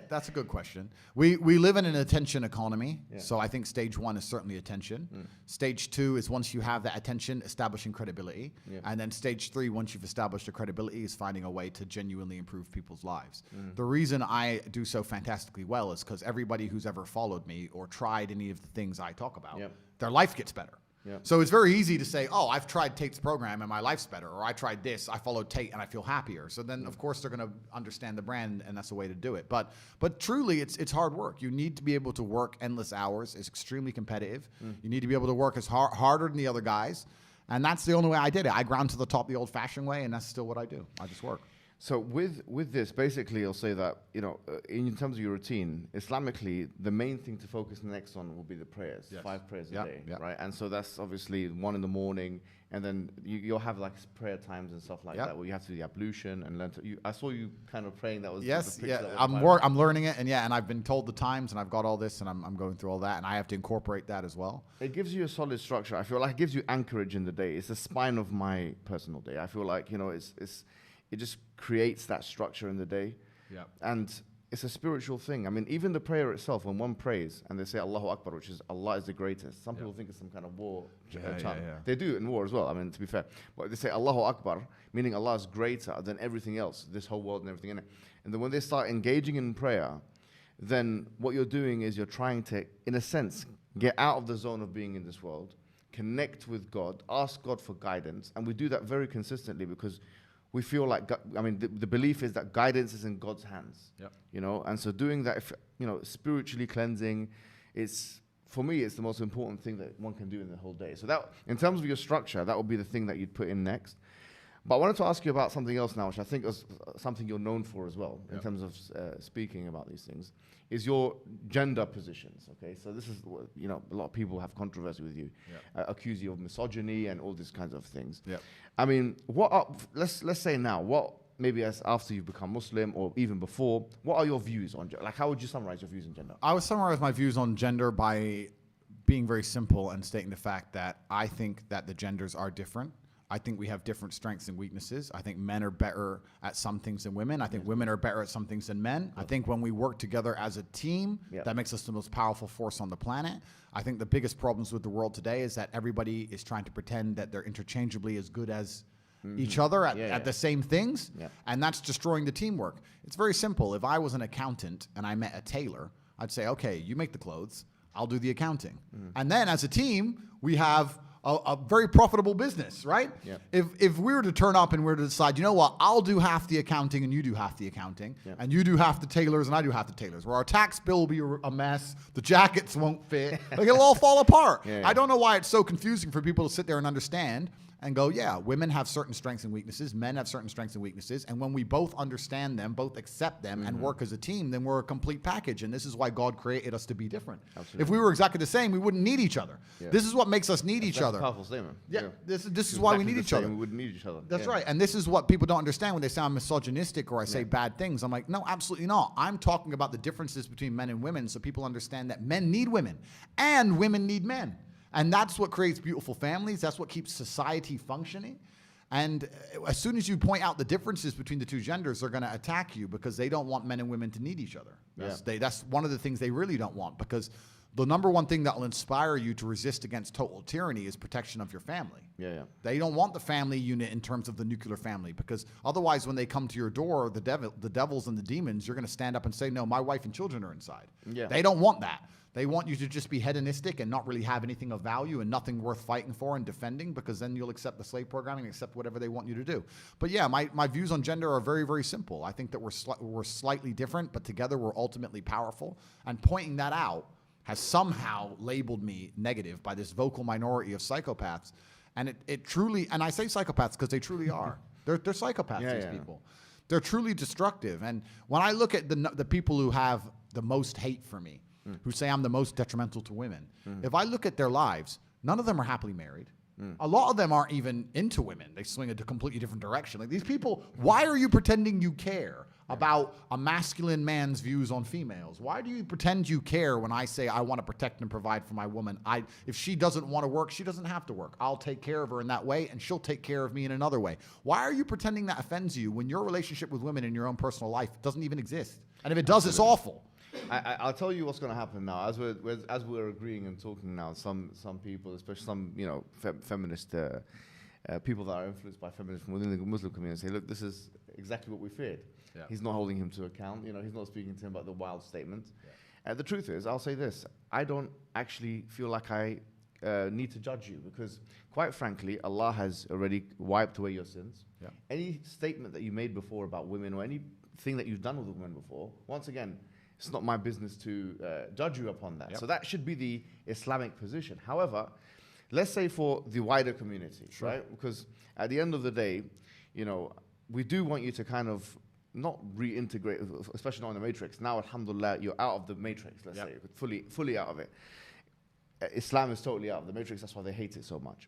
That's a good question. We live in an attention economy, so I think stage 1 is certainly attention. Stage 2 is once you have that attention, establishing credibility. And then stage 3, once you've established the credibility, is finding a way to genuinely improve people's lives. The reason I do so fantastically well is because everybody who's ever followed me or tried any of the things I talk about, their life gets better. Yep. So it's very easy to say, oh, I've tried Tate's program and my life's better, or I tried this, I followed Tate and I feel happier. So then, of course, they're going to understand the brand, and that's the way to do it. But truly, it's hard work. You need to be able to work endless hours. It's extremely competitive. You need to be able to work as harder than the other guys, and that's the only way I did it. I ground to the top the old-fashioned way, and that's still what I do. I just work.
So with this, basically, you'll say that, in terms of your routine, Islamically, the main thing to focus next on will be the prayers, 5 prayers a day, right? And so that's obviously 1 in the morning, and then you'll have like prayer times and stuff like that, where you have to do the ablution and learn to. I saw you kind of praying. That was
I'm learning it, and I've been told the times, and I've got all this, and I'm going through all that, and I have to incorporate that as well.
It gives you a solid structure. I feel like it gives you anchorage in the day. It's the spine of my personal day. I feel like it just creates that structure in the day. Yeah. And it's a spiritual thing. I mean, even the prayer itself, when one prays and they say Allahu Akbar, which is Allah is the greatest. Some people think it's some kind of war chant. They do it in war as well, I mean, to be fair. But they say Allahu Akbar, meaning Allah is greater than everything else, this whole world and everything in it. And then when they start engaging in prayer, then what you're doing is you're trying to, in a sense, get out of the zone of being in this world, connect with God, ask God for guidance. And we do that very consistently because we feel like, the belief is that guidance is in God's hands, and so doing that, spiritually cleansing, for me, it's the most important thing that one can do in the whole day. So that, in terms of your structure, that would be the thing that you'd put in next. But I wanted to ask you about something else now, which I think is something you're known for as well, in terms of speaking about these things, is your gender positions, okay? So this is, a lot of people have controversy with you, accuse you of misogyny and all these kinds of things. Yeah. I mean, let's say now, maybe as after you've become Muslim or even before, what are your views on gender? Like, how would you summarize your views on gender?
I would summarize my views on gender being very simple and stating the fact that I think that the genders are different. I think we have different strengths and weaknesses. I think men are better at some things than women. I think women are better at some things than men. I think when we work together as a team, that makes us the most powerful force on the planet. I think the biggest problems with the world today is that everybody is trying to pretend that they're interchangeably as good as each other at the same things, and that's destroying the teamwork. It's very simple. If I was an accountant and I met a tailor, I'd say, okay, you make the clothes, I'll do the accounting. And then as a team, we have a very profitable business, right? If we were to turn up and we were to decide, you know what, I'll do half the accounting and you do half the accounting, and you do half the tailors and I do half the tailors, where our tax bill will be a mess, the jackets won't fit, like it'll all fall apart. I don't know why it's so confusing for people to sit there and understand and go, yeah, women have certain strengths and weaknesses, men have certain strengths and weaknesses, and when we both understand them, both accept them, and work as a team, then we're a complete package, and this is why God created us to be different. If we were exactly the same, we wouldn't need each other. This is what makes us need each other.
That's a powerful statement.
This is why we need each other.
We wouldn't need each other.
That's right, and this is what people don't understand when they sound misogynistic or I say bad things. I'm like, no, absolutely not. I'm talking about the differences between men and women so people understand that men need women, and women need men. And that's what creates beautiful families. That's what keeps society functioning. And as soon as you point out the differences between the two genders, they're going to attack you because they don't want men and women to need each other. That's one of the things they really don't want, because the number one thing that will inspire you to resist against total tyranny is protection of your family. They don't want the family unit in terms of the nuclear family, because otherwise when they come to your door, the devils and the demons, you're going to stand up and say, no, my wife and children are inside. They don't want that. They want you to just be hedonistic and not really have anything of value and nothing worth fighting for and defending, because then you'll accept the slave programming and accept whatever they want you to do. But yeah, my views on gender are very, very simple. I think that we're slightly different, but together we're ultimately powerful. And pointing that out has somehow labeled me negative by this vocal minority of psychopaths. And it truly, and I say psychopaths because they truly are. They're psychopaths, these people. They're truly destructive. And when I look at the people who have the most hate for me, who say I'm the most detrimental to women, if I look at their lives, none of them are happily married. A lot of them aren't even into women. They swing a completely different direction. Like, these people, why are you pretending you care about a masculine man's views on females? Why do you pretend you care when I say I want to protect and provide for my woman? If she doesn't want to work, she doesn't have to work. I'll take care of her in that way, and she'll take care of me in another way. Why are you pretending that offends you when your relationship with women in your own personal life doesn't even exist? And if it does, it's awful.
I'll tell you what's going to happen now. As we're agreeing and talking now, some people, especially some feminist people that are influenced by feminism within the Muslim community, say, look, this is exactly what we feared. He's not holding him to account. He's not speaking to him about the wild statements. The truth is, I'll say this: I don't actually feel like I need to judge you, because, quite frankly, Allah has already wiped away your sins. Any statement that you made before about women, or anything that you've done with women before, once again, it's not my business to judge you upon that. So that should be the Islamic position. However, let's say for the wider community, right? Because at the end of the day, we do want you to kind of not reintegrate, especially not in the matrix. Now, alhamdulillah, you're out of the matrix, let's say, fully out of it. Islam is totally out of the matrix. That's why they hate it so much.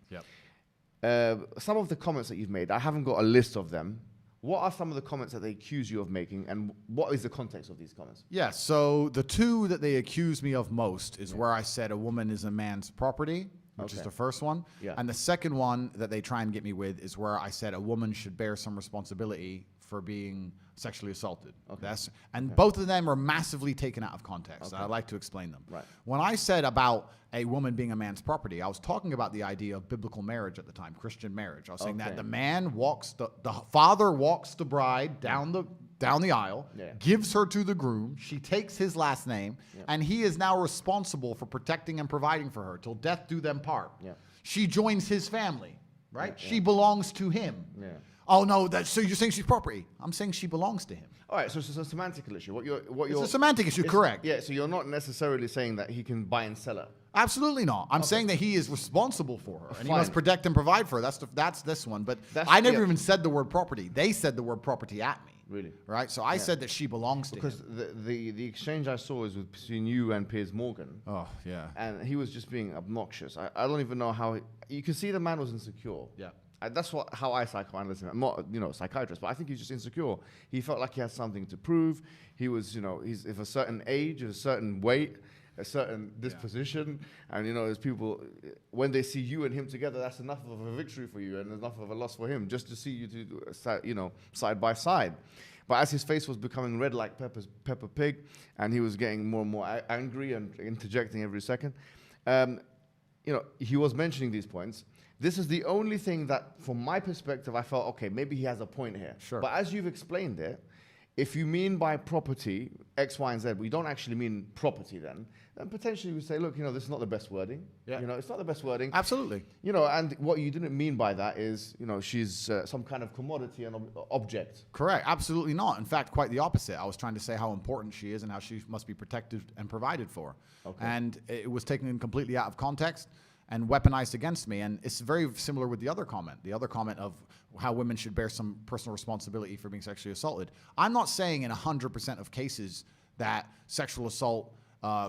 Some of the comments that you've made, I haven't got a list of them. What are some of the comments that they accuse you of making, and what is the context of these comments? So
the two that they accuse me of most is where I said a woman is a man's property, which is the first one. And the second one that they try and get me with is where I said a woman should bear some responsibility for being sexually assaulted. Both of them are massively taken out of context. I'd like to explain them. When I said about a woman being a man's property, I was talking about the idea of biblical marriage at the time, Christian marriage. I was saying that the man walks, the father walks the bride down the aisle, gives her to the groom, she takes his last name, and he is now responsible for protecting and providing for her till death do them part. She joins his family, right? She belongs to him. Oh no, so you're saying she's property? I'm saying she belongs to him.
All right, so it's a semantical issue.
It's a semantic issue, correct?
So you're not necessarily saying that he can buy and sell her.
Absolutely not. I'm saying that he is responsible for her, and he must protect and provide for her. That's this one. But I never even said the word property. They said the word property at me.
Really?
Right? So I said that she belongs to him.
Because the exchange I saw is between you and Piers Morgan.
Oh, yeah.
And he was just being obnoxious. I don't even know how... You can see the man was insecure. That's how I psychoanalyze him. I'm not, a psychiatrist, but I think he's just insecure. He felt like he had something to prove. He was, he's of a certain age, of a certain weight, a certain disposition, and there's people when they see you and him together, that's enough of a victory for you and enough of a loss for him just to see you two, side by side. But as his face was becoming red like Peppa Pig, and he was getting more and more angry and interjecting every second, he was mentioning these points. This is the only thing that, from my perspective, I felt, okay, maybe he has a point here.
Sure.
But as you've explained it, if you mean by property X, Y, and Z, we don't actually mean property then potentially we say, look, this is not the best wording.
Yeah.
It's not the best wording.
Absolutely.
And what you didn't mean by that is, she's some kind of commodity and object.
Correct. Absolutely not. In fact, quite the opposite. I was trying to say how important she is and how she must be protected and provided for.
Okay.
And it was taken completely out of context and weaponized against me. And it's very similar with the other comment of how women should bear some personal responsibility for being sexually assaulted. I'm not saying in 100% of cases that sexual assault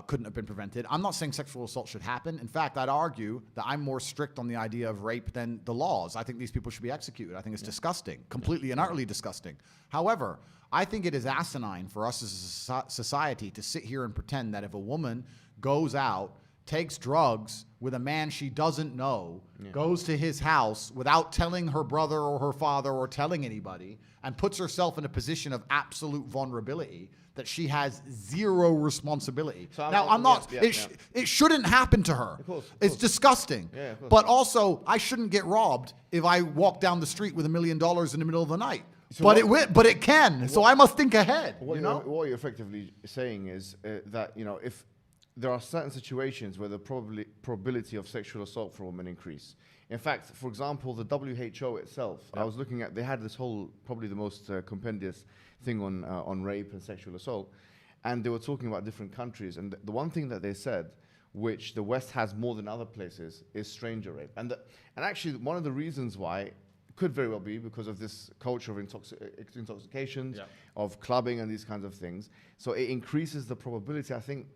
couldn't have been prevented. I'm not saying sexual assault should happen. In fact, I'd argue that I'm more strict on the idea of rape than the laws. I think these people should be executed. I think it's disgusting, completely and utterly disgusting. However, I think it is asinine for us as a society to sit here and pretend that if a woman goes out, takes drugs with a man she doesn't know, goes to his house without telling her brother or her father or telling anybody, and puts herself in a position of absolute vulnerability, that she has zero responsibility. So it shouldn't happen to her.
Of course.
It's disgusting.
Yeah, of course.
But also, I shouldn't get robbed if I walk down the street with $1 million in the middle of the night.
So
but it can. So I must think ahead.
What you're effectively saying is that if there are certain situations where the probability of sexual assault for women increase. In fact, for example, the WHO itself, I was looking at, they had this whole, probably the most compendious thing on rape and sexual assault, and they were talking about different countries, and the one thing that they said, which the West has more than other places, is stranger rape. And actually, one of the reasons why could very well be because of this culture of intoxications, of clubbing and these kinds of things. So it increases the probability. I think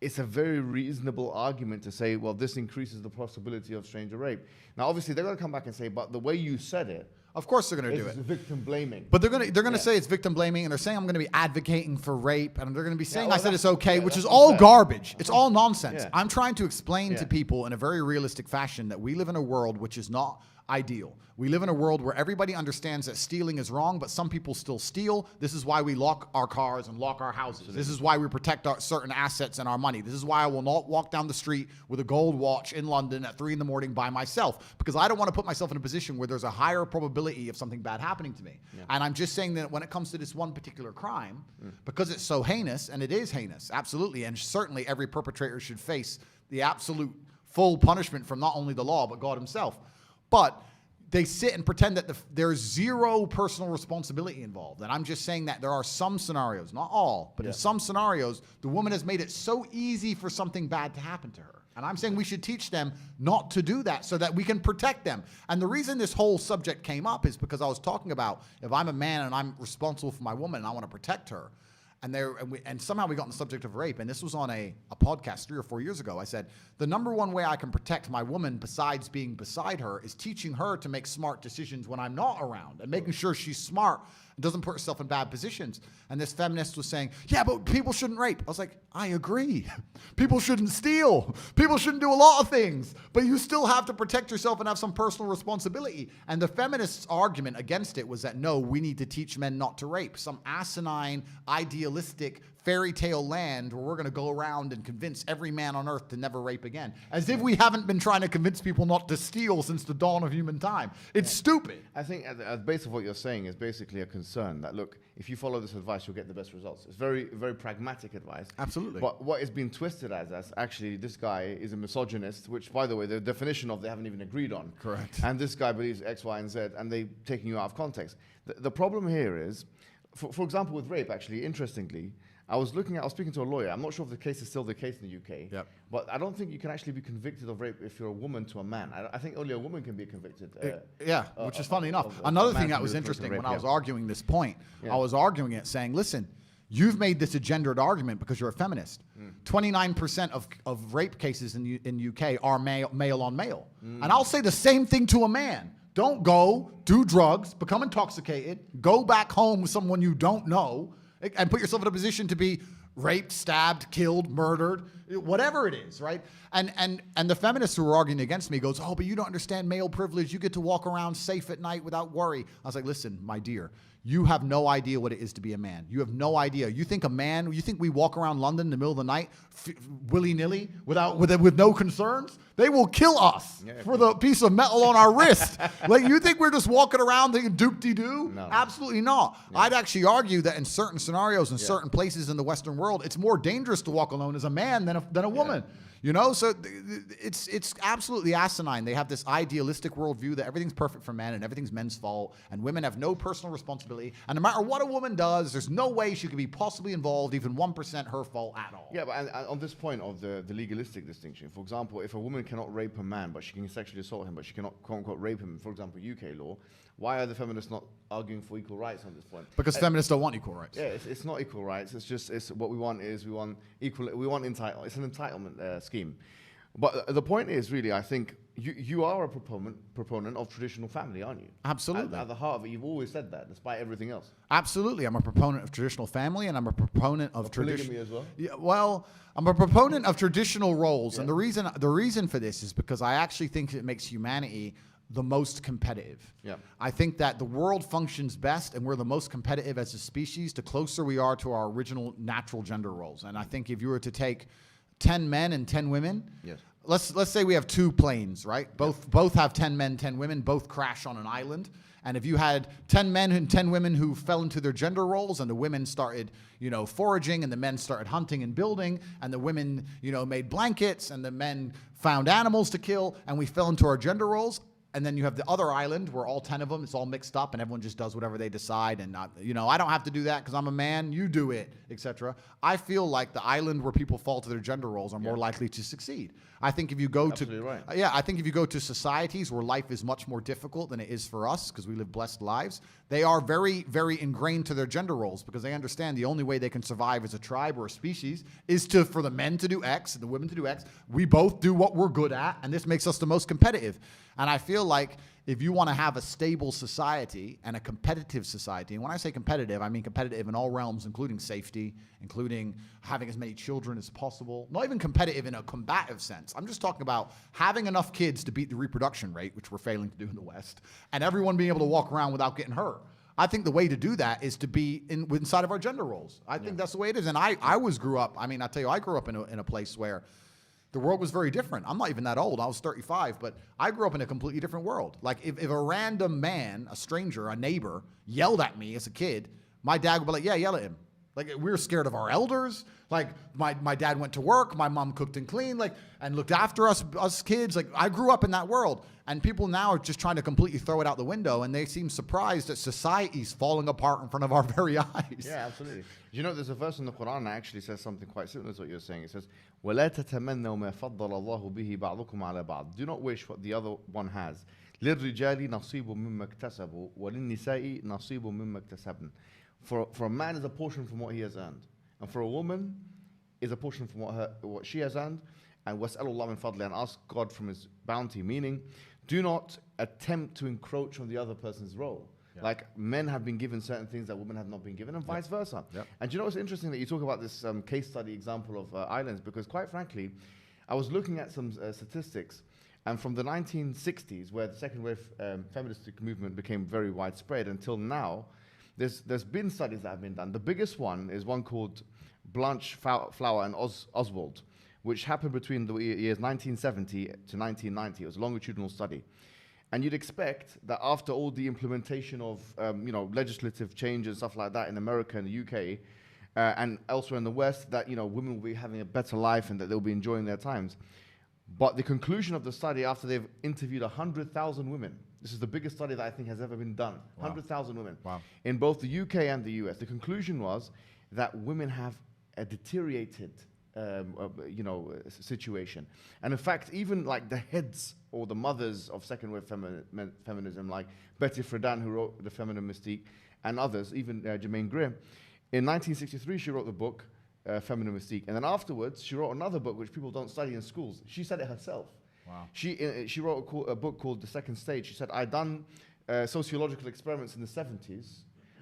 it's a very reasonable argument to say, well, this increases the possibility of stranger rape. Now, obviously, they're going to come back and say, but the way you said it,
of course they're going to do
it's
it.
victim blaming.
But they're going to say it's victim blaming, and they're saying I'm going to be advocating for rape, and they're going to be saying I said it's okay, which is all garbage. It's all nonsense.
Yeah.
I'm trying to explain to people in a very realistic fashion that we live in a world which is not ideal. We live in a world where everybody understands that stealing is wrong, but some people still steal. This is why we lock our cars and lock our houses. Absolutely. This is why we protect our certain assets and our money. This is why I will not walk down the street with a gold watch in London at 3 a.m. by myself, because I don't want to put myself in a position where there's a higher probability of something bad happening to me. Yeah. And I'm just saying that when it comes to this one particular crime, because it's so heinous, and it is heinous, absolutely, and certainly every perpetrator should face the absolute full punishment from not only the law, but God himself. But they sit and pretend that there's zero personal responsibility involved. And I'm just saying that there are some scenarios, not all, but in some scenarios, the woman has made it so easy for something bad to happen to her. And I'm saying we should teach them not to do that so that we can protect them. And the reason this whole subject came up is because I was talking about if I'm a man and I'm responsible for my woman and I want to protect her, and somehow we got on the subject of rape, and this was on a podcast 3 or 4 years ago. I said, the number one way I can protect my woman besides being beside her is teaching her to make smart decisions when I'm not around and making sure she's smart and doesn't put herself in bad positions. And this feminist was saying, yeah, but people shouldn't rape. I was like, I agree. People shouldn't steal. People shouldn't do a lot of things, but you still have to protect yourself and have some personal responsibility. And the feminist's argument against it was that, no, we need to teach men not to rape. Some asinine, idealistic, fairy tale land where we're going to go around and convince every man on earth to never rape again. As if we haven't been trying to convince people not to steal since the dawn of human time. It's stupid.
I think at the base of what you're saying is basically a concern that, look, if you follow this advice, you'll get the best results. It's very, very pragmatic advice.
Absolutely.
But what is being twisted as actually this guy is a misogynist, which, by the way, the definition of they haven't even agreed on.
Correct.
And this guy believes X, Y, and Z, and they're taking you out of context. The problem here is, for example, with rape, actually, interestingly, I was speaking to a lawyer. I'm not sure if the case is still the case in the UK, but I don't think you can actually be convicted of rape if you're a woman to a man. I think only a woman can be convicted.
Which is funny enough. Another thing that was interesting when I was arguing this point, I was arguing it saying, listen, you've made this a gendered argument because you're a feminist. 29% of rape cases in UK are male on male. And I'll say the same thing to a man. Don't go, do drugs, become intoxicated, go back home with someone you don't know, and put yourself in a position to be raped, stabbed, killed, murdered, whatever it is, right? And the feminists who were arguing against me goes, oh, but you don't understand male privilege. You get to walk around safe at night without worry. I was like, listen, my dear, you have no idea what it is to be a man. You have no idea. You think we walk around London in the middle of the night willy-nilly with no concerns? They will kill us for the piece of metal on our wrist. Like, you think we're just walking around thinking doop-de-doo? No. Absolutely not. Yeah. I'd actually argue that in certain scenarios, in certain places in the Western world, it's more dangerous to walk alone as a man than a woman. Yeah. You know, so it's absolutely asinine. They have this idealistic worldview that everything's perfect for men and everything's men's fault, and women have no personal responsibility. And no matter what a woman does, there's no way she could be possibly involved, even 1% her fault at all.
Yeah, but and on this point of the legalistic distinction, for example, if a woman cannot rape a man, but she can sexually assault him, but she cannot, quote unquote, rape him, for example, UK law, why are the feminists not arguing for equal rights on this point?
Because feminists don't want equal rights.
Yeah, it's not equal rights. It's what we want is we want entitlement. It's an entitlement scheme. But the point is, really, I think you are a proponent of traditional family, aren't you?
Absolutely.
At the heart of it, you've always said that, despite everything else.
Absolutely. I'm a proponent of traditional family, and I'm a proponent of
polygamy as well?
Yeah, well, I'm a proponent of traditional roles, and the reason for this is because I actually think it makes humanity the most competitive.
Yeah.
I think that the world functions best and we're the most competitive as a species the closer we are to our original natural gender roles. And I think if you were to take 10 men and 10 women,
yes.
Let's say we have 2 planes, right? Both have 10 men, 10 women, both crash on an island. And if you had 10 men and 10 women who fell into their gender roles, and the women started, foraging, and the men started hunting and building, and the women, made blankets, and the men found animals to kill, and we fell into our gender roles. And then you have the other island where all 10 of them, it's all mixed up and everyone just does whatever they decide. And not, I don't have to do that because I'm a man, you do it, etc. I feel like the island where people fall to their gender roles are more likely to succeed. I think if you go I think if you go to societies where life is much more difficult than it is for us because we live blessed lives, they are very, very ingrained to their gender roles because they understand the only way they can survive as a tribe or a species is for the men to do X and the women to do X. We both do what we're good at, and this makes us the most competitive. And I feel like if you want to have a stable society and a competitive society, and when I say competitive, I mean competitive in all realms, including safety, including having as many children as possible, not even competitive in a combative sense. I'm just talking about having enough kids to beat the reproduction rate, which we're failing to do in the West, and everyone being able to walk around without getting hurt. I think the way to do that is to be inside of our gender roles. I think that's the way it is. And I grew up in a place where the world was very different. I'm not even that old. I was 35, but I grew up in a completely different world. Like if a random man, a stranger, a neighbor, yelled at me as a kid, my dad would be like, yeah, yell at him. Like we were scared of our elders. Like my dad went to work, my mom cooked and cleaned, and looked after us kids. Like I grew up in that world. And people now are just trying to completely throw it out the window, and they seem surprised that society's falling apart in front of our very eyes.
Yeah, absolutely. There's a verse in the Quran that actually says something quite similar to what you're saying. It says, وَلَا تَتَمَنَّوْا مَا فَضَّلَ اللَّهُ بِهِ بَعْضُكُمْ عَلَى بَعْضٍ. Do not wish what the other one has. لِلرِّجَالِ نَصِيبٌ مِمَّا اكْتَسَبُوا وَلِلنِّسَاءِ نَصِيبٌ مِمَّا اكْتَسَبْنَ. For a man is a portion from what he has earned, and for a woman is a portion from what she has earned. And وَاسْأَلُوا اللَّهَ مِنْ فَضْلِهِ, and ask God from His bounty, meaning do not attempt to encroach on the other person's role. Yeah. Like men have been given certain things that women have not been given, and vice versa. Yep. And it's interesting that you talk about this case study example of islands, because quite frankly, I was looking at some statistics, and from the 1960s, where the second wave feministic movement became very widespread, until now, there's been studies that have been done. The biggest one is one called Blanche Flower and Oswald, which happened between the years 1970 to 1990. It was a longitudinal study. And you'd expect that after all the implementation of legislative change and stuff like that in America and the UK and elsewhere in the West, that women will be having a better life and that they'll be enjoying their times. But the conclusion of the study, after they've interviewed 100,000 women, this is the biggest study that I think has ever been done, 100,000 women, in both the UK and the US. The conclusion was that women have a deteriorated situation. And in fact, even like the heads or the mothers of second wave feminism, like Betty Friedan, who wrote The Feminine Mystique, and others, even Germaine Greer, in 1963 she wrote the book Feminine Mystique, and then afterwards she wrote another book which people don't study in schools. She said it herself. Wow. She wrote a book called The Second Stage. She said, I'd done sociological experiments in the 70s,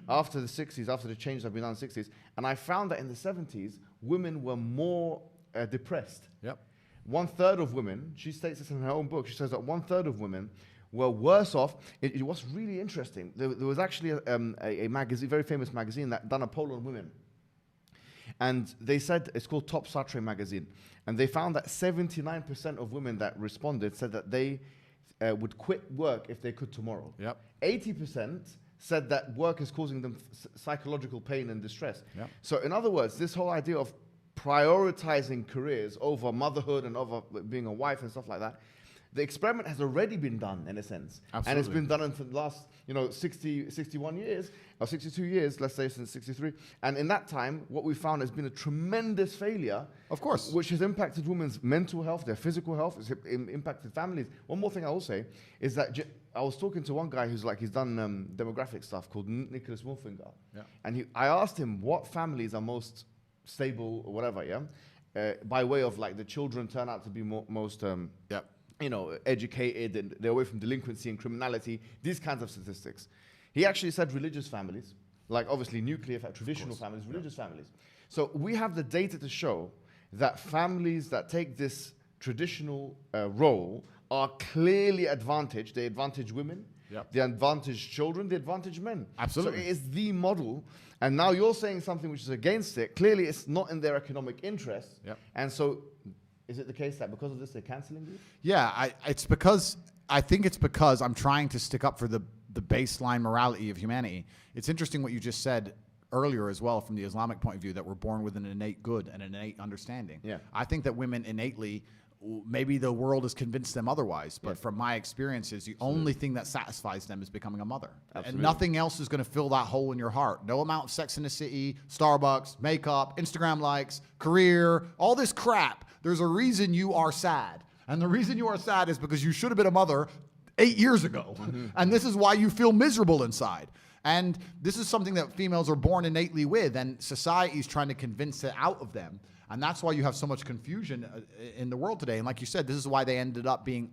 after the 60s, after the changes that have been done in the 60s, and I found that in the 70s, women were more depressed.
Yep.
1/3 of women, she states this in her own book, she says that 1/3 of women were worse off. It was really interesting. There was actually a magazine, very famous magazine, that done a poll on women. And they said, it's called Top Satre magazine. And they found that 79% of women that responded said that they would quit work if they could tomorrow.
Yep.
80% said that work is causing them psychological pain and distress.
Yep.
So in other words, this whole idea of prioritizing careers over motherhood and over being a wife and stuff like that, the experiment has already been done in a sense.
Absolutely.
And it's been done for the last, 61 years, or 62 years, let's say since 63. And in that time, what we found has been a tremendous failure.
Of course.
Which has impacted women's mental health, their physical health, it's impacted families. One more thing I will say is that I was talking to one guy who's he's done demographic stuff called Nicholas Wolfinger.
Yeah.
And I asked him what families are most stable or whatever, by way of the children turn out to be most educated, and they're away from delinquency and criminality, these kinds of statistics. He actually said religious families, obviously nuclear, traditional families, religious families. So we have the data to show that families that take this traditional role are clearly advantaged. They advantage women, they advantage children, they advantage men.
Absolutely.
So it is the model. And now you're saying something which is against it. Clearly it's not in their economic interest.
Yep.
And so is it the case that because of this they're cancelling you?
Yeah, I think it's because I'm trying to stick up for the baseline morality of humanity. It's interesting what you just said earlier as well from the Islamic point of view, that we're born with an innate good and an innate understanding.
Yeah.
I think that women innately, maybe the world has convinced them otherwise, but from my experiences, the only thing that satisfies them is becoming a mother.
Absolutely.
And nothing else is going to fill that hole in your heart. No amount of Sex in the City, Starbucks, makeup, Instagram likes, career, all this crap. There's a reason you are sad. And the reason you are sad is because you should have been a mother 8 years ago. And this is why you feel miserable inside. And this is something that females are born innately with, and society is trying to convince it out of them. And that's why you have so much confusion in the world today. And like you said, this is why they ended up being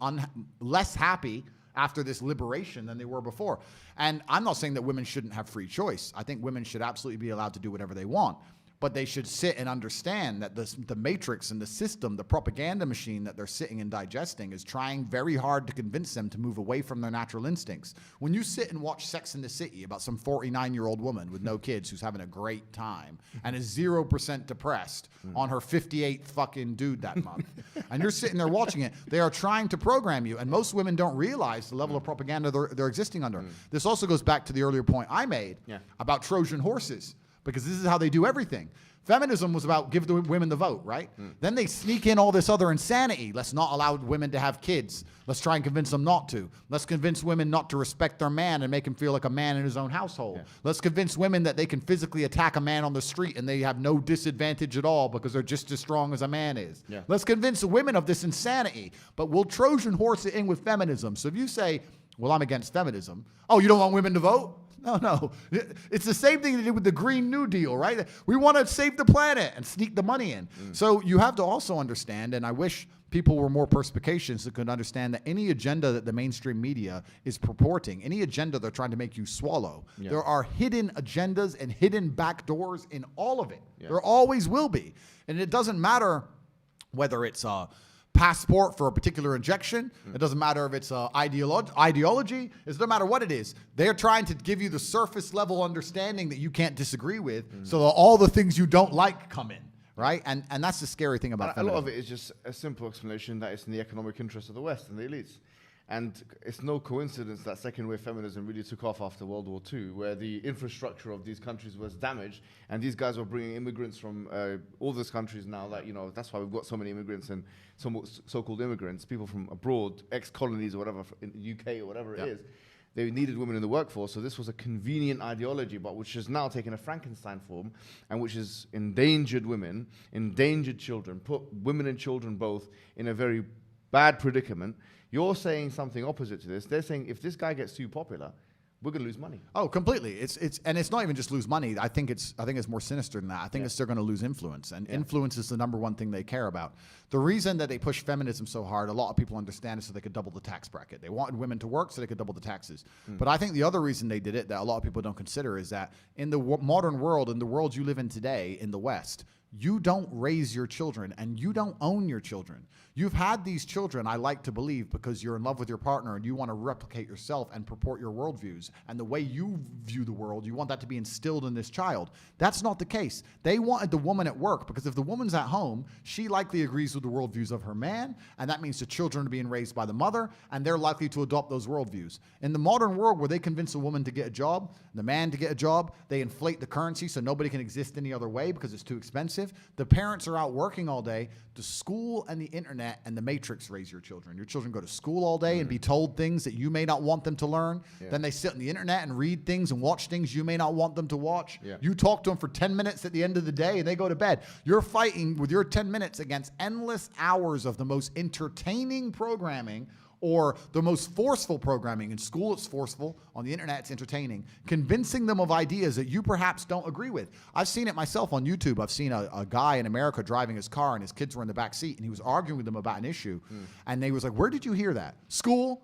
less happy after this liberation than they were before. And I'm not saying that women shouldn't have free choice. I think women should absolutely be allowed to do whatever they want. But they should sit and understand that the matrix and the system, the propaganda machine that they're sitting and digesting is trying very hard to convince them to move away from their natural instincts. When you sit and watch Sex in the City about some 49-year-old woman with no kids who's having a great time and is 0% depressed on her 58th fucking dude that month, and you're sitting there watching it, they are trying to program you. And most women don't realize the level of propaganda they're existing under. This also goes back to the earlier point I made about Trojan horses. Because this is how they do everything. Feminism was about give the women the vote, right? Then they sneak in all this other insanity. Let's not allow women to have kids. Let's try and convince them not to. Let's convince women not to respect their man and make him feel like a man in his own household. Yeah. Let's convince women that they can physically attack a man on the street and they have no disadvantage at all because they're just as strong as a man is. Yeah. Let's convince the women of this insanity, but we'll Trojan horse it in with feminism. So if you say, well, I'm against feminism. Oh, you don't want women to vote? No. It's the same thing they did with the Green New Deal, right? We want to save the planet and sneak the money in. So you have to also understand, and I wish people were more perspicacious that could understand that any agenda that the mainstream media is purporting, any agenda they're trying to make you swallow, there are hidden agendas and hidden back doors in all of it. There always will be. And it doesn't matter whether it's passport for a particular injection. It doesn't matter if it's ideology. It doesn't matter what it is. They're trying to give you the surface level understanding that you can't disagree with, so that all the things you don't like come in, right? And that's the scary thing about feminism.
A lot of it is just a simple explanation that it's in the economic interest of the West and the elites. And it's no coincidence that second-wave feminism really took off after World War II, where the infrastructure of these countries was damaged, and these guys were bringing immigrants from all these countries now. That's why we've got so many immigrants and so-called immigrants, people from abroad, ex-colonies or whatever, in the UK or whatever it is. They needed women in the workforce, so this was a convenient ideology, but which has now taken a Frankenstein form, and which has endangered women, endangered children, put women and children both in a very bad predicament. You're saying something opposite to this. They're saying if this guy gets too popular, we're going to lose money.
Oh, completely. It's not even just lose money. I think it's more sinister than that. I think they're going to lose influence, and influence is the number one thing they care about. The reason that they push feminism so hard, a lot of people understand, is so they could double the tax bracket. They wanted women to work so they could double the taxes. But I think the other reason they did it that a lot of people don't consider is that in the modern world, in the world you live in today, in the West, you don't raise your children and you don't own your children. You've had these children, I like to believe, because you're in love with your partner and you want to replicate yourself and purport your worldviews. And the way you view the world, you want that to be instilled in this child. That's not the case. They wanted the woman at work, because if the woman's at home, she likely agrees with the worldviews of her man, and that means the children are being raised by the mother, and they're likely to adopt those worldviews. In the modern world, where they convince a woman to get a job, the man to get a job, they inflate the currency so nobody can exist any other way because it's too expensive. The parents are out working all day. The school and the internet and the matrix raise your children. Your children go to school all day and be told things that you may not want them to learn. Yeah. Then they sit on the internet and read things and watch things you may not want them to watch. Yeah. You talk to them for 10 minutes at the end of the day and they go to bed. You're fighting with your 10 minutes against endless hours of the most entertaining programming, or the most forceful programming. In school, it's forceful. On the internet, it's entertaining. Convincing them of ideas that you perhaps don't agree with. I've seen it myself on YouTube. I've seen a guy in America driving his car, and his kids were in the back seat, and he was arguing with them about an issue. And they was like, where did you hear that? School?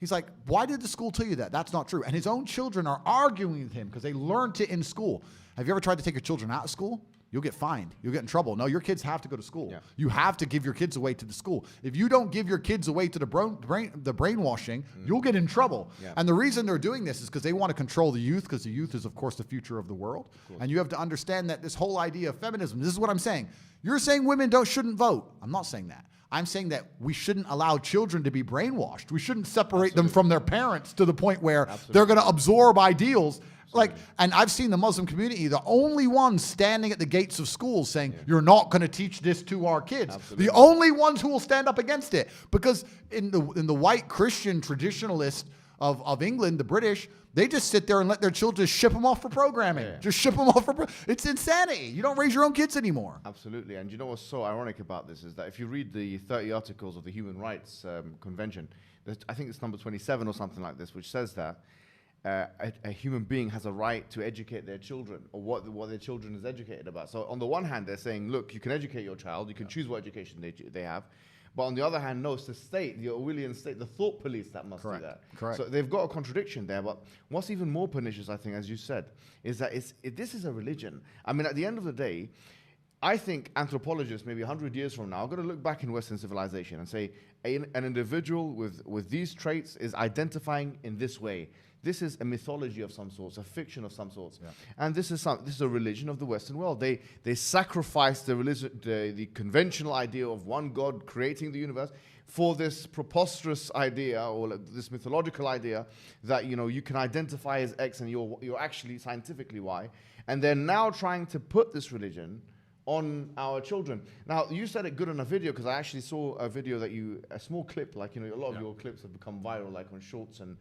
He's like, why did the school tell you that? That's not true. And his own children are arguing with him because they learned it in school. Have you ever tried to take your children out of school? You'll get fined. You'll get in trouble. No, your kids have to go to school. Yeah. You have to give your kids away to the school. If you don't give your kids away to the brainwashing, you'll get in trouble. Yeah. And the reason they're doing this is because they want to control the youth, because the youth is, of course, the future of the world. And you have to understand that this whole idea of feminism, this is what I'm saying. You're saying women shouldn't vote. I'm not saying that. I'm saying that we shouldn't allow children to be brainwashed. We shouldn't separate them from their parents to the point where they're going to absorb ideals. And I've seen the Muslim community, the only ones standing at the gates of schools saying, you're not going to teach this to our kids. Absolutely. The only ones who will stand up against it. Because in the white Christian traditionalist of England, the British, they just sit there and let their children ship them off for programming. Yeah. Just ship them off for it's insanity. You don't raise your own kids anymore.
Absolutely. And you know what's so ironic about this is that if you read the 30 articles of the Human Rights Convention, I think it's number 27 or something like this, which says that a human being has a right to educate their children, or what their children is educated about. So on the one hand, they're saying, look, you can educate your child, you can choose what education they have. But on the other hand, no, it's the state, the Orwellian state, the thought police that must do that. Correct. So they've got a contradiction there. But what's even more pernicious, I think, as you said, is that this is a religion. I mean, at the end of the day, I think anthropologists, maybe 100 years from now, are going to look back in Western civilization and say, an individual with these traits is identifying in this way. This is a mythology of some sorts, a fiction of some sorts. Yeah. And this is a religion of the Western world. They sacrifice the conventional idea of one God creating the universe for this preposterous idea, or this mythological idea that you can identify as X and you're actually scientifically Y. And they're now trying to put this religion on our children. Now, you said it good on a video, because I actually saw a video that a small clip, a lot of your clips have become viral, like on Shorts and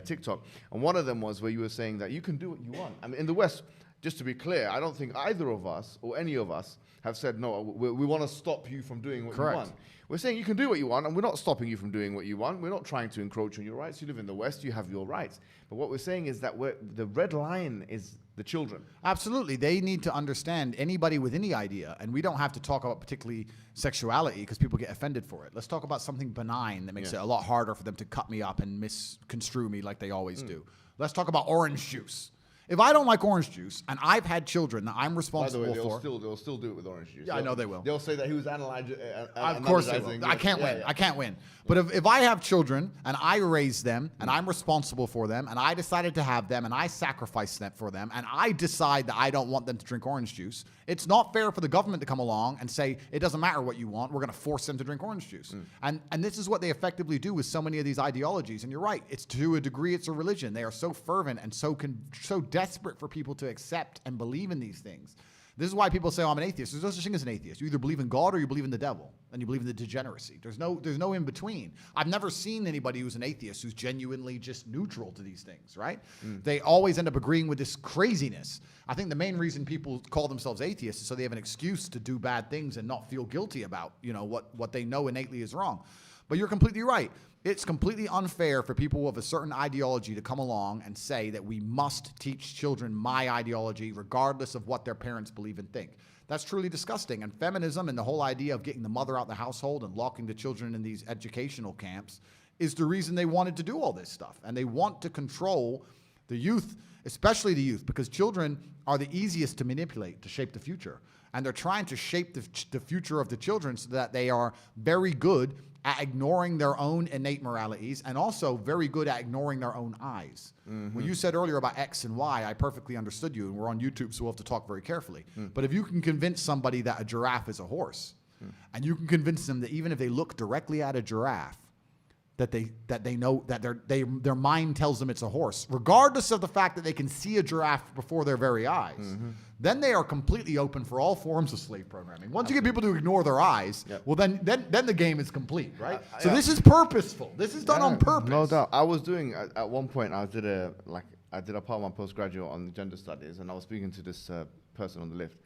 TikTok. And one of them was where you were saying that you can do what you want. I mean, in the West, just to be clear, I don't think either of us or any of us have said, no, we want to stop you from doing what you want. We're saying you can do what you want, and we're not stopping you from doing what you want. We're not trying to encroach on your rights. You live in the West, you have your rights. But what we're saying is that the red line is the children.
Absolutely. They need to understand anybody with any idea, and we don't have to talk about particularly sexuality because people get offended for it. Let's talk about something benign that makes it a lot harder for them to cut me up and misconstrue me like they always do. Let's talk about orange juice. If I don't like orange juice, and I've had children that I'm responsible
for... By the way,
for...
they'll still do it with orange juice.
Yeah, I know they will.
They'll say that he was analyzing...
Of course they will. I can't win. I can't win. But if I have children, and I raise them, and I'm responsible for them, and I decided to have them, and I sacrifice that for them, and I decide that I don't want them to drink orange juice, it's not fair for the government to come along and say, it doesn't matter what you want, we're going to force them to drink orange juice. And this is what they effectively do with so many of these ideologies. And you're right, it's to a degree, it's a religion. They are so fervent and so desperate for people to accept and believe in these things. This is why people say, oh, I'm an atheist. There's no such thing as an atheist. You either believe in God or you believe in the devil, and you believe in the degeneracy. There's no in between. I've never seen anybody who's an atheist who's genuinely just neutral to these things, right? They always end up agreeing with this craziness. I think the main reason people call themselves atheists is so they have an excuse to do bad things and not feel guilty about, what they know innately is wrong. But you're completely right. It's completely unfair for people with a certain ideology to come along and say that we must teach children my ideology regardless of what their parents believe and think. That's truly disgusting. And feminism and the whole idea of getting the mother out of the household and locking the children in these educational camps is the reason they wanted to do all this stuff. And they want to control The youth, especially the youth, because children are the easiest to manipulate to shape the future. And they're trying to shape the future of the children so that they are very good at ignoring their own innate moralities and also very good at ignoring their own eyes. When you said earlier about X and Y, I perfectly understood you, and we're on YouTube, so we'll have to talk very carefully. But if you can convince somebody that a giraffe is a horse, and you can convince them that even if they look directly at a giraffe, that they know that their mind tells them it's a horse, regardless of the fact that they can see a giraffe before their very eyes, then they are completely open for all forms of slave programming. Once you get people to ignore their eyes, well, then the game is complete, right? So this is purposeful. This is done on purpose.
No doubt. I was doing at one point. I did a part of my postgraduate on gender studies, and I was speaking to this person on the lift,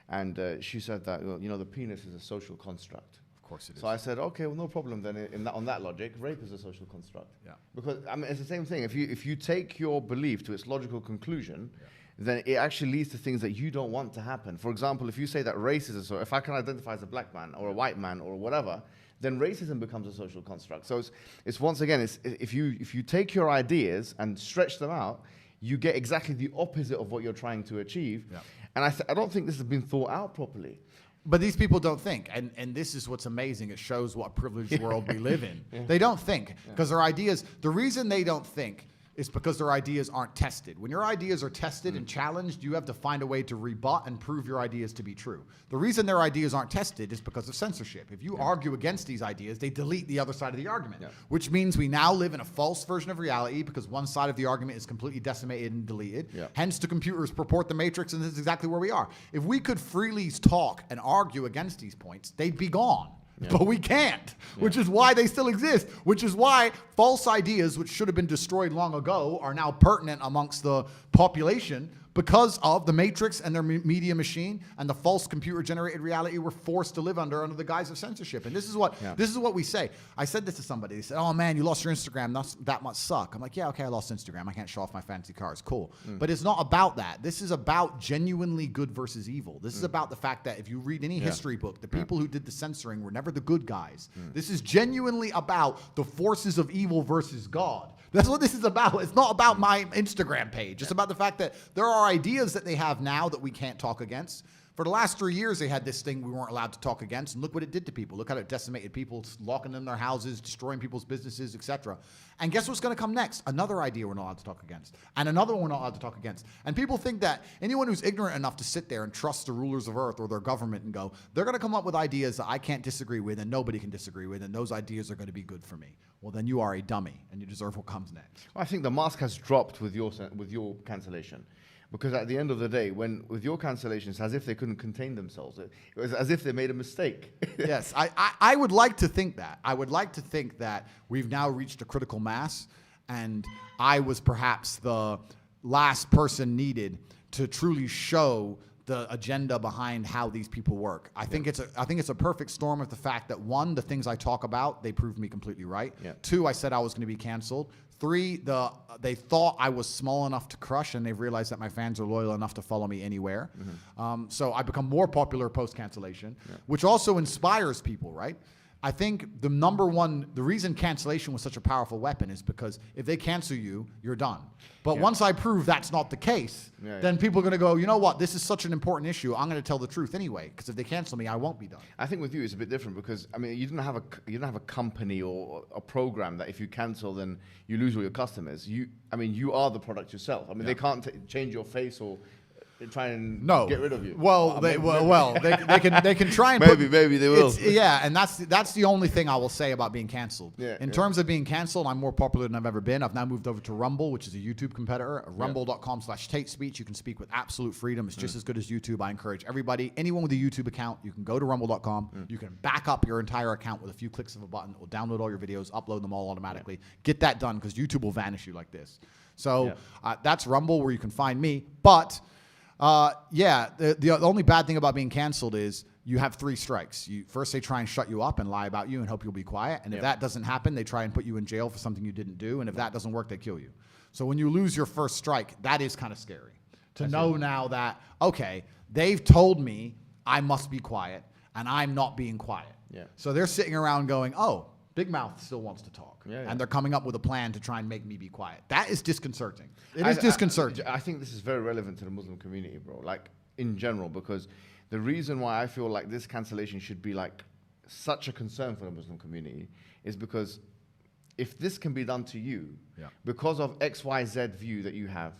and she said that the penis is a social construct.
Of course it is.
So I said, okay, well, no problem then. On that logic, rape is a social construct.
Yeah.
Because I mean, it's the same thing. If you take your belief to its logical conclusion, then it actually leads to things that you don't want to happen. For example, if you say that racism, so if I can identify as a black man or a white man or whatever, then racism becomes a social construct. So it's once again, if you take your ideas and stretch them out, you get exactly the opposite of what you're trying to achieve. Yeah. And I don't think this has been thought out properly.
But these people don't think, and this is what's amazing. It shows what privileged world we live in. They don't think, because their ideas, the reason they don't think is because their ideas aren't tested. When your ideas are tested and challenged, you have to find a way to rebut and prove your ideas to be true. The reason their ideas aren't tested is because of censorship. If you argue against these ideas, they delete the other side of the argument, which means we now live in a false version of reality because one side of the argument is completely decimated and deleted. Hence, the computers purport the matrix, and this is exactly where we are. If we could freely talk and argue against these points, they'd be gone. But we can't, which is why they still exist, which is why false ideas, which should have been destroyed long ago, are now pertinent amongst the population because of the matrix and their media machine and the false computer-generated reality we're forced to live under the guise of censorship. And this is what we say. I said this to somebody. They said, "Oh man, you lost your Instagram. That must suck." I'm like, "Yeah, okay, I lost Instagram. I can't show off my fancy cars. Cool." But it's not about that. This is about genuinely good versus evil. This is about the fact that if you read any history book, the people who did the censoring were never the good guys. This is genuinely about the forces of evil versus God. That's what this is about. It's not about my Instagram page. It's about the fact that there are ideas that they have now that we can't talk against. For the last 3 years, they had this thing we weren't allowed to talk against, and look what it did to people. Look how it decimated people, locking them in their houses, destroying people's businesses, etc. And guess what's going to come next? Another idea we're not allowed to talk against, and another one we're not allowed to talk against. And people think that anyone who's ignorant enough to sit there and trust the rulers of earth or their government and go, they're going to come up with ideas that I can't disagree with and nobody can disagree with, and those ideas are going to be good for me. Well, then you are a dummy, and you deserve what comes next.
Well, I think the mask has dropped with your cancellation. Because at the end of the day, with your cancellation, it's as if they couldn't contain themselves. It was as if they made a mistake.
Yes, I would like to think that. I would like to think that we've now reached a critical mass, and I was perhaps the last person needed to truly show the agenda behind how these people work. I think it's a perfect storm of the fact that, one, the things I talk about, they proved me completely right. Two, I said I was going to be canceled. Three, they thought I was small enough to crush, and they've realized that my fans are loyal enough to follow me anywhere. So I become more popular post-cancellation, which also inspires people, right? I think the reason cancellation was such a powerful weapon is because if they cancel you, you're done. But once I prove that's not the case, then people are going to go, you know what, this is such an important issue, I'm going to tell the truth anyway, because if they cancel me, I won't be done.
I think with you it's a bit different because, I mean, you don't have a company or a program that if you cancel, then you lose all your customers. You are the product yourself. I mean, they can't change your face or try and get rid of you.
Well, they can try and
maybe they will.
And that's the only thing I will say about being canceled. In terms of being canceled, I'm more popular than I've ever been. I've now moved over to Rumble, which is a YouTube competitor. Rumble.com/Tate Speech. You can speak with absolute freedom. It's just as good as YouTube. I encourage everybody, anyone with a YouTube account, you can go to Rumble.com. You can back up your entire account with a few clicks of a button. It will download all your videos, upload them all automatically. Get that done because YouTube will vanish you like this. So that's Rumble, where you can find me. But the only bad thing about being canceled is you have 3 strikes. First, they try and shut you up and lie about you and hope you'll be quiet. And if that doesn't happen, they try and put you in jail for something you didn't do. And if that doesn't work, they kill you. So when you lose your first strike, that is kind of scary. To know now that, okay, they've told me I must be quiet, and I'm not being quiet. So they're sitting around going, oh, Big Mouth still wants to talk.
Yeah.
And they're coming up with a plan to try and make me be quiet. That is disconcerting. It is disconcerting.
I think this is very relevant to the Muslim community, bro. Like, in general, because the reason why I feel like this cancellation should be like such a concern for the Muslim community is because if this can be done to you because of XYZ view that you have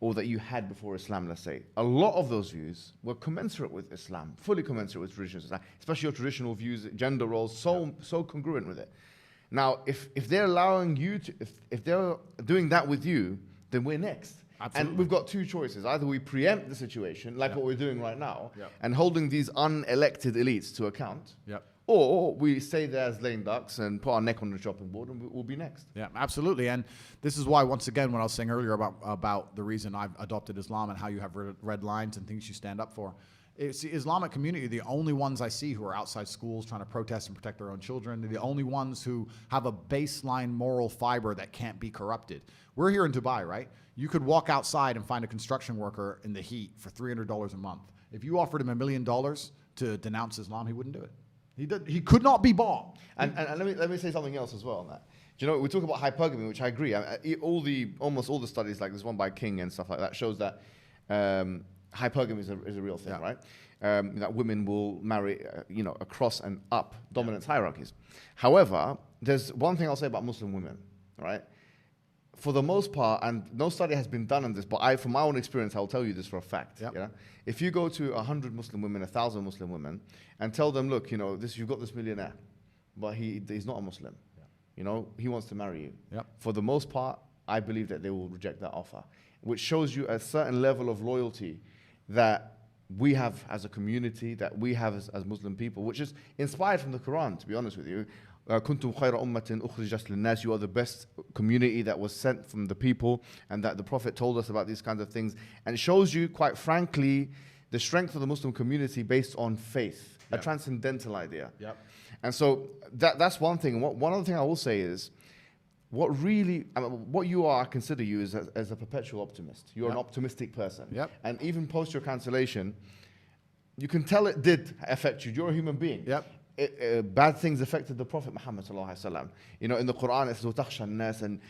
or that you had before Islam, let's say, a lot of those views were commensurate with Islam, fully commensurate with traditional Islam, especially your traditional views, gender roles, so congruent with it. Now, if they're allowing you to, if they're doing that with you, then we're next.
Absolutely.
And we've got two choices. Either we preempt the situation, like what we're doing right now, and holding these unelected elites to account, or we stay there as lame ducks and put our neck on the chopping board and we'll be next.
Yeah, absolutely. And this is why, once again, when I was saying earlier about the reason I've adopted Islam and how you have red lines and things you stand up for, it's the Islamic community, the only ones I see who are outside schools trying to protest and protect their own children. They're the only ones who have a baseline moral fiber that can't be corrupted. We're here in Dubai, right? You could walk outside and find a construction worker in the heat for $300 a month. If you offered him $1 million to denounce Islam, he wouldn't do it. He could not be bought.
And let me say something else as well on that. Do you know, we talk about hypergamy, which I agree. Almost all the studies, like this one by King and stuff like that, shows that hypergamy is a real thing, right? That women will marry, across and up dominance hierarchies. However, there's one thing I'll say about Muslim women, right? For the most part, and no study has been done on this, but from my own experience, I'll tell you this for a fact. If you go to 100 Muslim women, 1,000 Muslim women, and tell them, look, you've got this millionaire, but he's not a Muslim. He wants to marry you. For the most part, I believe that they will reject that offer, which shows you a certain level of loyalty that we have as a community, that we have as Muslim people, which is inspired from the Quran, to be honest with you. كنتم خير أمة أخرجت للناس. You are the best community that was sent from the people, and that the Prophet told us about these kinds of things. And it shows you, quite frankly, the strength of the Muslim community based on faith, a transcendental idea. And so that's one thing. One other thing I will say is, what you are, I consider you as a perpetual optimist. You're an optimistic person. And even post your cancellation, you can tell it did affect you. You're a human being. Bad things affected the Prophet Muhammad sallallahu alaihi wasallam. In the Quran it says وَتَخْشَى النَّاسِ, and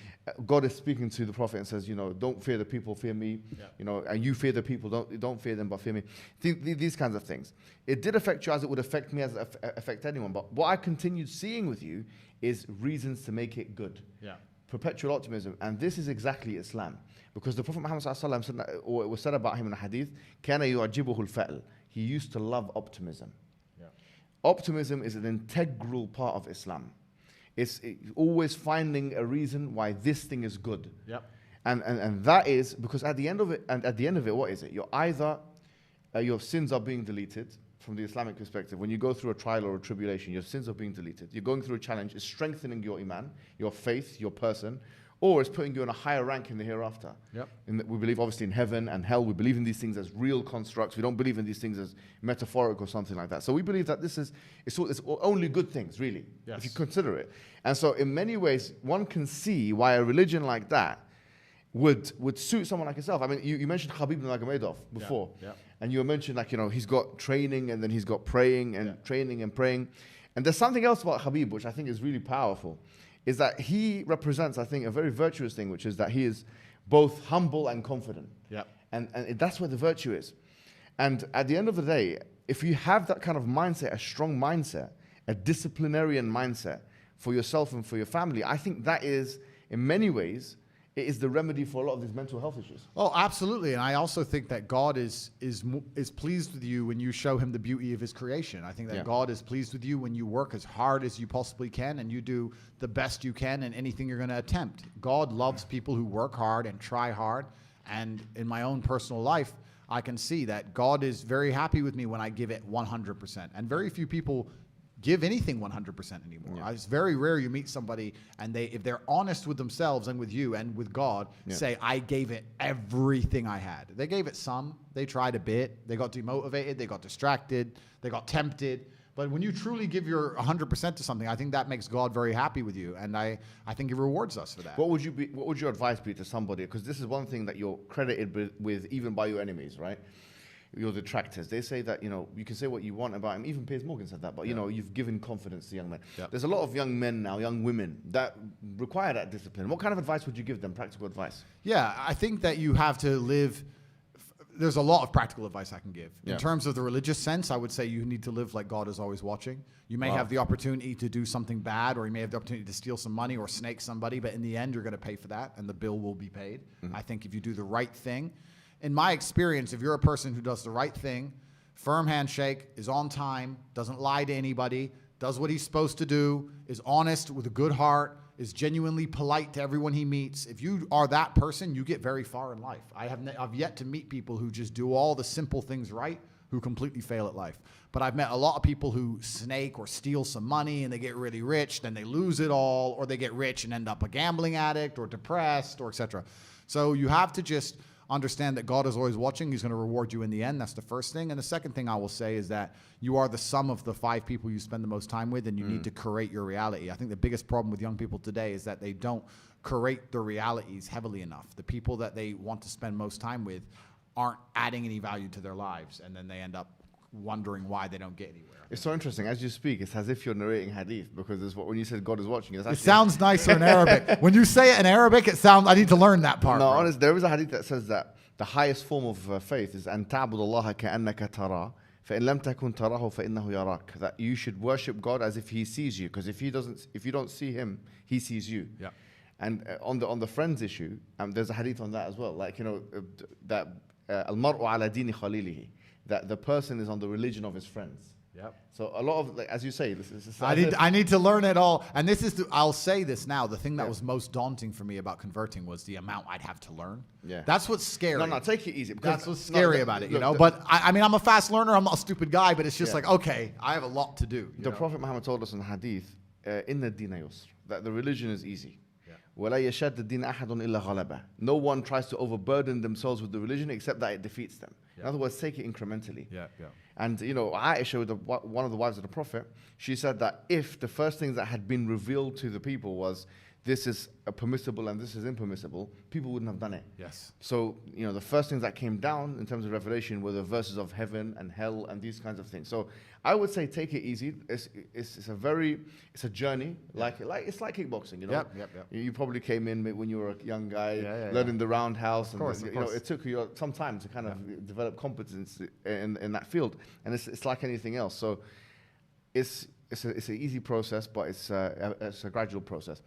God is speaking to the Prophet and says, don't fear the people, fear me. And you fear the people, don't fear them, but fear me. These kinds of things. It did affect you as it would affect me, as it affect anyone. But what I continued seeing with you is reasons to make it good. Perpetual optimism, and this is exactly Islam, because the Prophet Muhammad sallallahu alaihi wasallam said, or it was said about him in a hadith, كَانَ يُعْجِبُهُ الْفَأْلِ. He used to love optimism. Optimism is an integral part of Islam. It's always finding a reason why this thing is good. And that is because at the end of it, what is it? You're either your sins are being deleted from the Islamic perspective. When you go through a trial or a tribulation, your sins are being deleted. You're going through a challenge. It's strengthening your iman, your faith, your person, or it's putting you in a higher rank in the hereafter. We believe obviously in heaven and hell. We believe in these things as real constructs. We don't believe in these things as metaphoric or something like that. So we believe that it's only good things, really, if you consider it. And so in many ways, one can see why a religion like that would suit someone like yourself. I mean, you mentioned Khabib Nurmagomedov before, and you mentioned he's got training and then he's got praying and training and praying. And there's something else about Khabib which I think is really powerful, is that he represents, I think, a very virtuous thing, which is that he is both humble and confident. And that's where the virtue is. And at the end of the day, if you have that kind of mindset, a strong mindset, a disciplinarian mindset for yourself and for your family, I think that is, in many ways, it is the remedy for a lot of these mental health issues.
Oh, absolutely. And I also think that God is pleased with you when you show him the beauty of his creation. I think that God is pleased with you when you work as hard as you possibly can and you do the best you can in anything you're going to attempt. God loves people who work hard and try hard. And in my own personal life, I can see that God is very happy with me when I give it 100%. And very few people give anything 100% anymore. It's very rare you meet somebody and if they're honest with themselves and with you and with God, say, I gave it everything I had. They gave it some, they tried a bit, they got demotivated, they got distracted, they got tempted. But when you truly give your 100% to something, I think that makes God very happy with you. And I think he rewards us for that.
What would your advice be to somebody? Because this is one thing that you're credited with even by your enemies, right? your detractors. They say that, you can say what you want about him. Even Piers Morgan said that, but, you've given confidence to young men.
Yep.
There's a lot of young men now, young women, that require that discipline. What kind of advice would you give them, practical advice?
Yeah, I think that you have to live. There's a lot of practical advice I can give.
Yeah.
In terms of the religious sense, I would say you need to live like God is always watching. You may have the opportunity to do something bad, or you may have the opportunity to steal some money or snake somebody, but in the end, you're going to pay for that, and the bill will be paid. I think if you do the right thing, in my experience, if you're a person who does the right thing, firm handshake, is on time, doesn't lie to anybody, does what he's supposed to do, is honest with a good heart, is genuinely polite to everyone he meets. If you are that person, you get very far in life. I've yet to meet people who just do all the simple things right who completely fail at life. But I've met a lot of people who snake or steal some money and they get really rich, then they lose it all, or they get rich and end up a gambling addict or depressed or etc. So you have to just understand that God is always watching. He's going to reward you in the end. That's the first thing. And the second thing I will say is that you are the sum of the 5 people you spend the most time with, and you need to curate your reality. I think the biggest problem with young people today is that they don't curate their realities heavily enough. The people that they want to spend most time with aren't adding any value to their lives, and then they end up wondering why they don't get anywhere.
It's so interesting. As you speak, it's as if you're narrating hadith, because when you said God is watching,
It sounds nicer in Arabic. When you say it in Arabic, it sounds. I need to learn that part.
No,
bro.
honestly, there is a hadith that says that the highest form of faith is أن تعبد الله كأنك تراه فإن لم تكن تراه فإنه يراك. That you should worship God as if He sees you, because if you don't see Him, He sees you.
Yeah.
And on the friends issue, there's a hadith on that as well. Like that المرء على دين خليله, that the person is on the religion of his friends.
Yep.
So a lot of, like, as you say, this is
I need to learn it all. And this is, I'll say this now, the thing that was most daunting for me about converting was the amount I'd have to learn.
Yeah.
That's what's scary.
No, take it easy.
That's what's scary about it, But I mean, I'm a fast learner. I'm not a stupid guy, but it's just like, okay, I have a lot to do.
The Prophet Muhammad told us in the hadith, inna ad-dina yusr, that the religion is easy. وَلَا يَشَدَّ الدِّينَ أَحَدٌ إِلَّا غَلَبَهُ. No one tries to overburden themselves with the religion except that it defeats them. In other words, take it incrementally.
Yeah, yeah.
And, Aisha, one of the wives of the Prophet, she said that if the first things that had been revealed to the people was this is permissible and this is impermissible, people wouldn't have done it.
Yes.
So, the first things that came down in terms of revelation were the verses of heaven and hell and these kinds of things. So I would say take it easy. It's a journey. It's like kickboxing,
Yep.
You probably came in when you were a young guy, learning the roundhouse.
Of course.
It took you some time to kind of develop competence in that field. And it's like anything else. So it's an easy process, but it's a gradual process.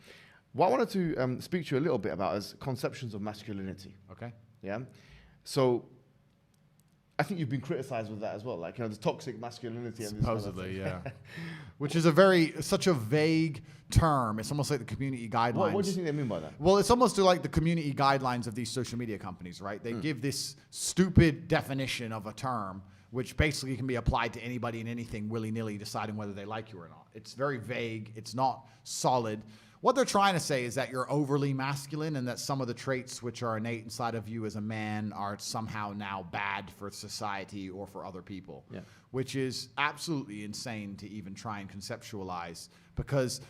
What I wanted to speak to you a little bit about is conceptions of masculinity.
Okay.
Yeah. So I think you've been criticized with that as well, like the toxic masculinity.
Supposedly, yeah. Which is such a vague term. It's almost like the community guidelines.
What do you think they mean by that?
Well, it's almost like the community guidelines of these social media companies, right? They give this stupid definition of a term, which basically can be applied to anybody and anything willy-nilly, deciding whether they like you or not. It's very vague. It's not solid. What they're trying to say is that you're overly masculine and that some of the traits which are innate inside of you as a man are somehow now bad for society or for other people, which is absolutely insane to even try and conceptualize, because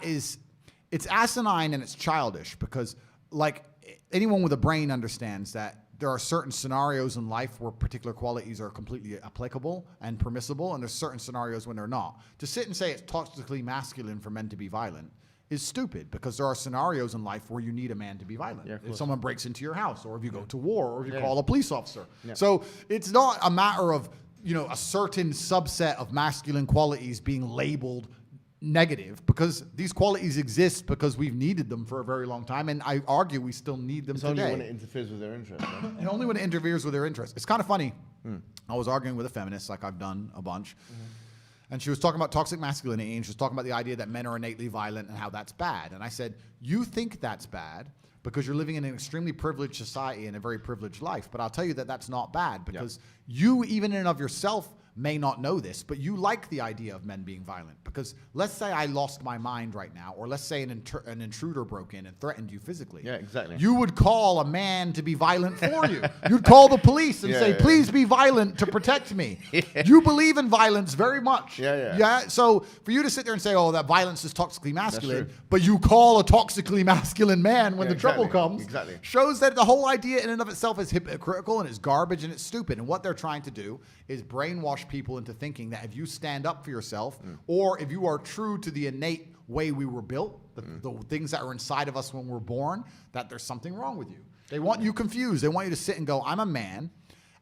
it's asinine and it's childish, because like anyone with a brain understands that there are certain scenarios in life where particular qualities are completely applicable and permissible, and there's certain scenarios when they're not. To sit and say it's toxically masculine for men to be violent is stupid, because there are scenarios in life where you need a man to be violent. If someone breaks into your house, or if you go to war, or if you call a police officer. So it's not a matter of, a certain subset of masculine qualities being labeled negative, because these qualities exist because we've needed them for a very long time, and I argue we still need them today.
It's only when it interferes with their interest, right?
And only when it interferes with their interest. It's kind of funny. I was arguing with a feminist, like I've done a bunch. And she was talking about toxic masculinity, and she was talking about the idea that men are innately violent and how that's bad. And I said, you think that's bad because you're living in an extremely privileged society and a very privileged life. But I'll tell you that that's not bad, because you, even in and of yourself, may not know this, but you like the idea of men being violent. Because let's say I lost my mind right now, or let's say an intruder broke in and threatened you physically.
Yeah, exactly.
You would call a man to be violent for you. You'd call the police and say, please be violent to protect me. You believe in violence very much. Yeah. So for you to sit there and say, oh, that violence is toxically masculine, but you call a toxically masculine man when the trouble comes, shows that the whole idea in and of itself is hypocritical and it's garbage and it's stupid. And what they're trying to do is brainwash people into thinking that if you stand up for yourself, or if you are true to the innate way we were built, the things that are inside of us when we're born, that there's something wrong with you. They want you confused. They want you to sit and go, I'm a man,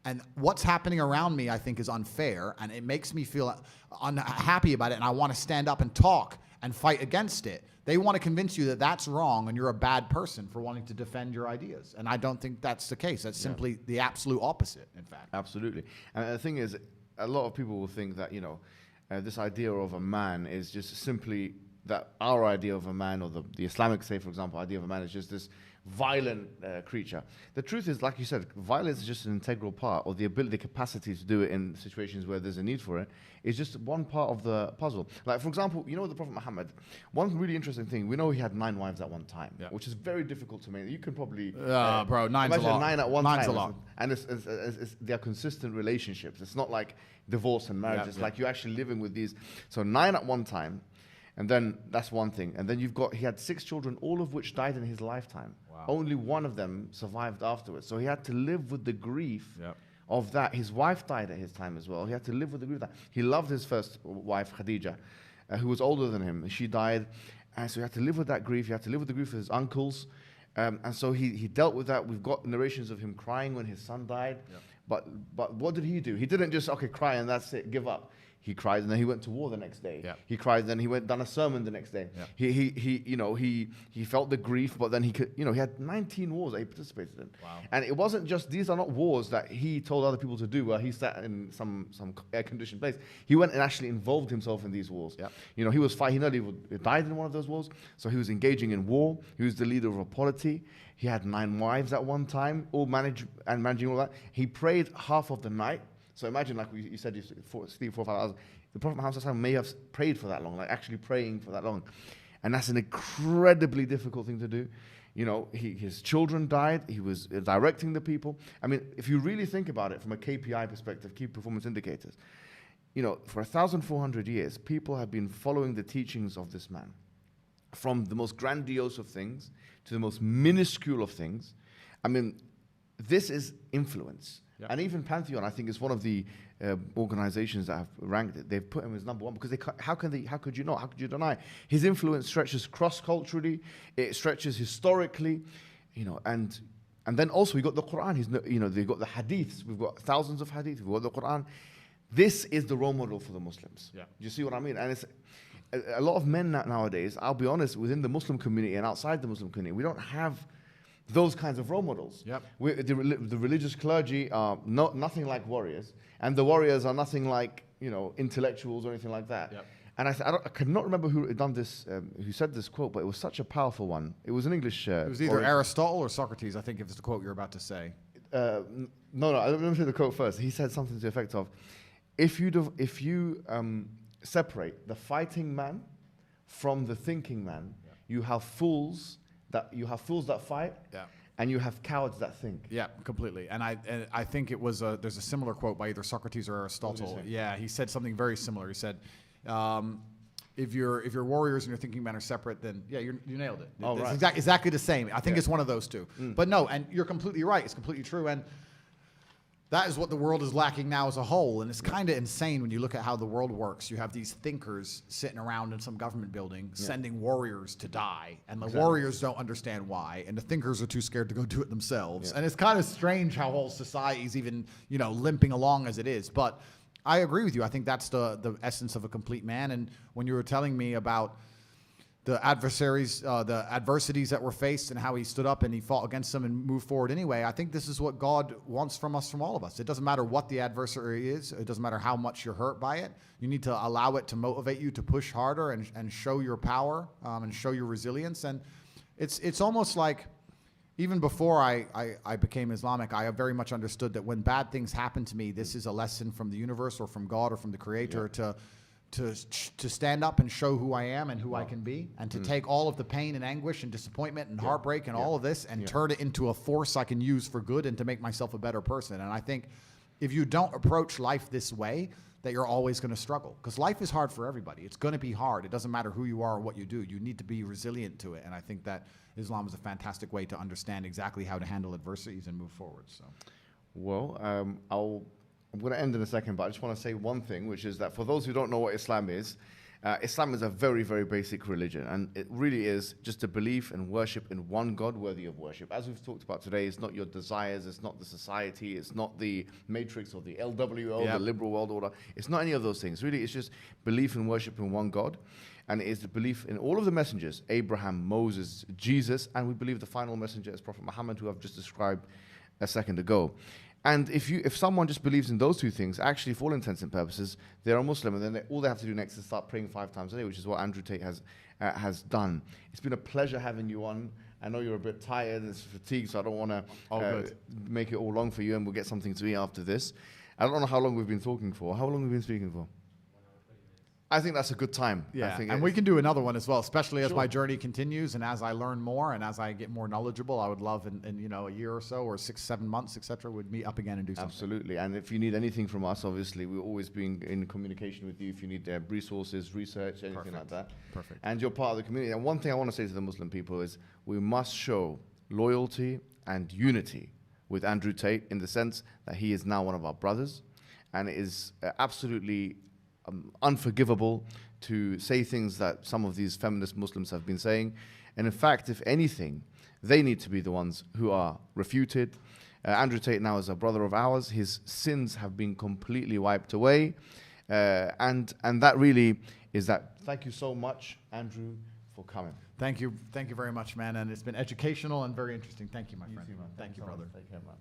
and what's happening around me I think is unfair, and it makes me feel unhappy about it, and I want to stand up and talk and fight against it. They want to convince you that that's wrong and you're a bad person for wanting to defend your ideas. And I don't think that's the case. That's simply the absolute opposite, in fact.
Absolutely. And the thing is, a lot of people will think that, this idea of a man is just simply that our idea of a man, or the Islamic, say, for example, idea of a man is just this violent creature. The truth is, like you said, violence is just an integral part, or the ability, the capacity to do it in situations where there's a need for it, is just one part of the puzzle. Like, for example, the Prophet Muhammad, one really interesting thing, we know he had 9 wives at one time, which is very difficult to make. You can probably...
bro, 9's a lot.
9 at one
nine's
time.
A lot.
And they're consistent relationships. It's not like divorce and marriage. It's like you're actually living with these. So 9 at one time. And then that's one thing. And then he had 6 children, all of which died in his lifetime. Wow. Only one of them survived afterwards. So he had to live with the grief of that. His wife died at his time as well. He had to live with the grief of that. He loved his first wife, Khadija, who was older than him. She died. And so he had to live with that grief. He had to live with the grief of his uncles. And so he dealt with that. We've got narrations of him crying when his son died. But what did he do? He didn't just, cry and that's it, give up. He cried, and then he went to war the next day. He cried, then he went done a sermon the next day. He felt the grief, but then he had 19 wars that he participated in. Wow. And it wasn't just, these are not wars that he told other people to do where he sat in some air-conditioned place. He went and actually involved himself in these wars. He was fighting, he nearly died in one of those wars, so he was engaging in war. He was the leader of a polity. He had 9 wives at one time, all managing all that. He prayed half of the night. So imagine, like you said, you sleep 4 or 5 hours. The Prophet Muhammad may have prayed for that long, like actually praying for that long. And that's an incredibly difficult thing to do. His children died. He was directing the people. I mean, if you really think about it from a KPI perspective, key performance indicators, for 1,400 years, people have been following the teachings of this man. From the most grandiose of things to the most minuscule of things. I mean, this is influence. And even Pantheon, I think, is one of the organizations that have ranked it. They've put him as number 1 because how could you not? How could you deny? His influence stretches cross-culturally. It stretches historically, and then also we got the Quran. They've got the hadiths. We've got thousands of hadiths. We've got the Quran. This is the role model for the Muslims. You see what I mean? And it's a lot of men nowadays, I'll be honest, within the Muslim community and outside the Muslim community, we don't have those kinds of role models. The religious clergy are nothing like warriors, and the warriors are nothing like intellectuals or anything like that. And I cannot remember who said this quote, but it was such a powerful one. It was an English.
It was either Aristotle or Socrates, I think, if it's the quote you're about to say.
No, let me say the quote first. He said something to the effect of, if you separate the fighting man from the thinking man, you have fools that fight, and you have cowards that think.
Yeah, completely. And I think it was there's a similar quote by either Socrates or Aristotle. Yeah, he said something very similar. He said, if your warriors and your thinking men are separate, then you nailed it.
Oh,
it's
right.
exactly the same. I think it's one of those two. But no, and you're completely right. It's completely true. And that is what the world is lacking now as a whole. And it's kind of insane when you look at how the world works. You have these thinkers sitting around in some government building sending warriors to die. And the warriors don't understand why. And the thinkers are too scared to go do it themselves. And it's kind of strange how whole society's even, limping along as it is. But I agree with you. I think that's the essence of a complete man. And when you were telling me about the adversaries, the adversities that were faced and how he stood up and he fought against them and moved forward anyway. I think this is what God wants from us, from all of us. It doesn't matter what the adversary is. It doesn't matter how much you're hurt by it. You need to allow it to motivate you to push harder and show your power and show your resilience. And it's almost like Even before I became Islamic, I very much understood that when bad things happen to me, this is a lesson from the universe or from God or from the Creator to stand up and show who I am and who I can be, and to take all of the pain and anguish and disappointment and heartbreak and all of this and turn it into a force I can use for good and to make myself a better person. And I think if you don't approach life this way, that you're always going to struggle, because life is hard for everybody. It's going to be hard. It doesn't matter who you are or what you do. You need to be resilient to it. And I think that Islam is a fantastic way to understand exactly how to handle adversities and move forward. So,
well, I'm going to end in a second, but I just want to say one thing, which is that for those who don't know what Islam is a very, very basic religion, and it really is just a belief and worship in one God worthy of worship. As we've talked about today, it's not your desires, it's not the society, it's not the matrix or the LWO, the liberal world order. It's not any of those things. Really, it's just belief and worship in one God, and it is the belief in all of the messengers, Abraham, Moses, Jesus, and we believe the final messenger is Prophet Muhammad, who I've just described a second ago. And if someone just believes in those two things, actually, for all intents and purposes, they're a Muslim, and then all they have to do next is start praying 5 times a day, which is what Andrew Tate has done. It's been a pleasure having you on. I know you're a bit tired and fatigued, so I don't want to make it all long for you, and we'll get something to eat after this. I don't know how long we've been talking for. How long have we been speaking for? I think that's a good time.
Yeah, and we can do another one as well, especially as my journey continues and as I learn more and as I get more knowledgeable. I would love in a year or so or 6-7 months, etc., we'd meet up again and do something.
Absolutely. And if you need anything from us, obviously, we're always being in communication with you. If you need resources, research, anything like that.
Perfect.
And you're part of the community. And one thing I want to say to the Muslim people is we must show loyalty and unity with Andrew Tate in the sense that he is now one of our brothers, and it is absolutely unforgivable to say things that some of these feminist Muslims have been saying. And in fact, if anything, they need to be the ones who are refuted. Andrew Tate now is a brother of ours. His sins have been completely wiped away. And that really is that. Thank you so much, Andrew, for coming.
Thank you very much, man. And it's been educational and very interesting. Thank you, my friend.
Too, man.
Thank you, brother.
Take care, man.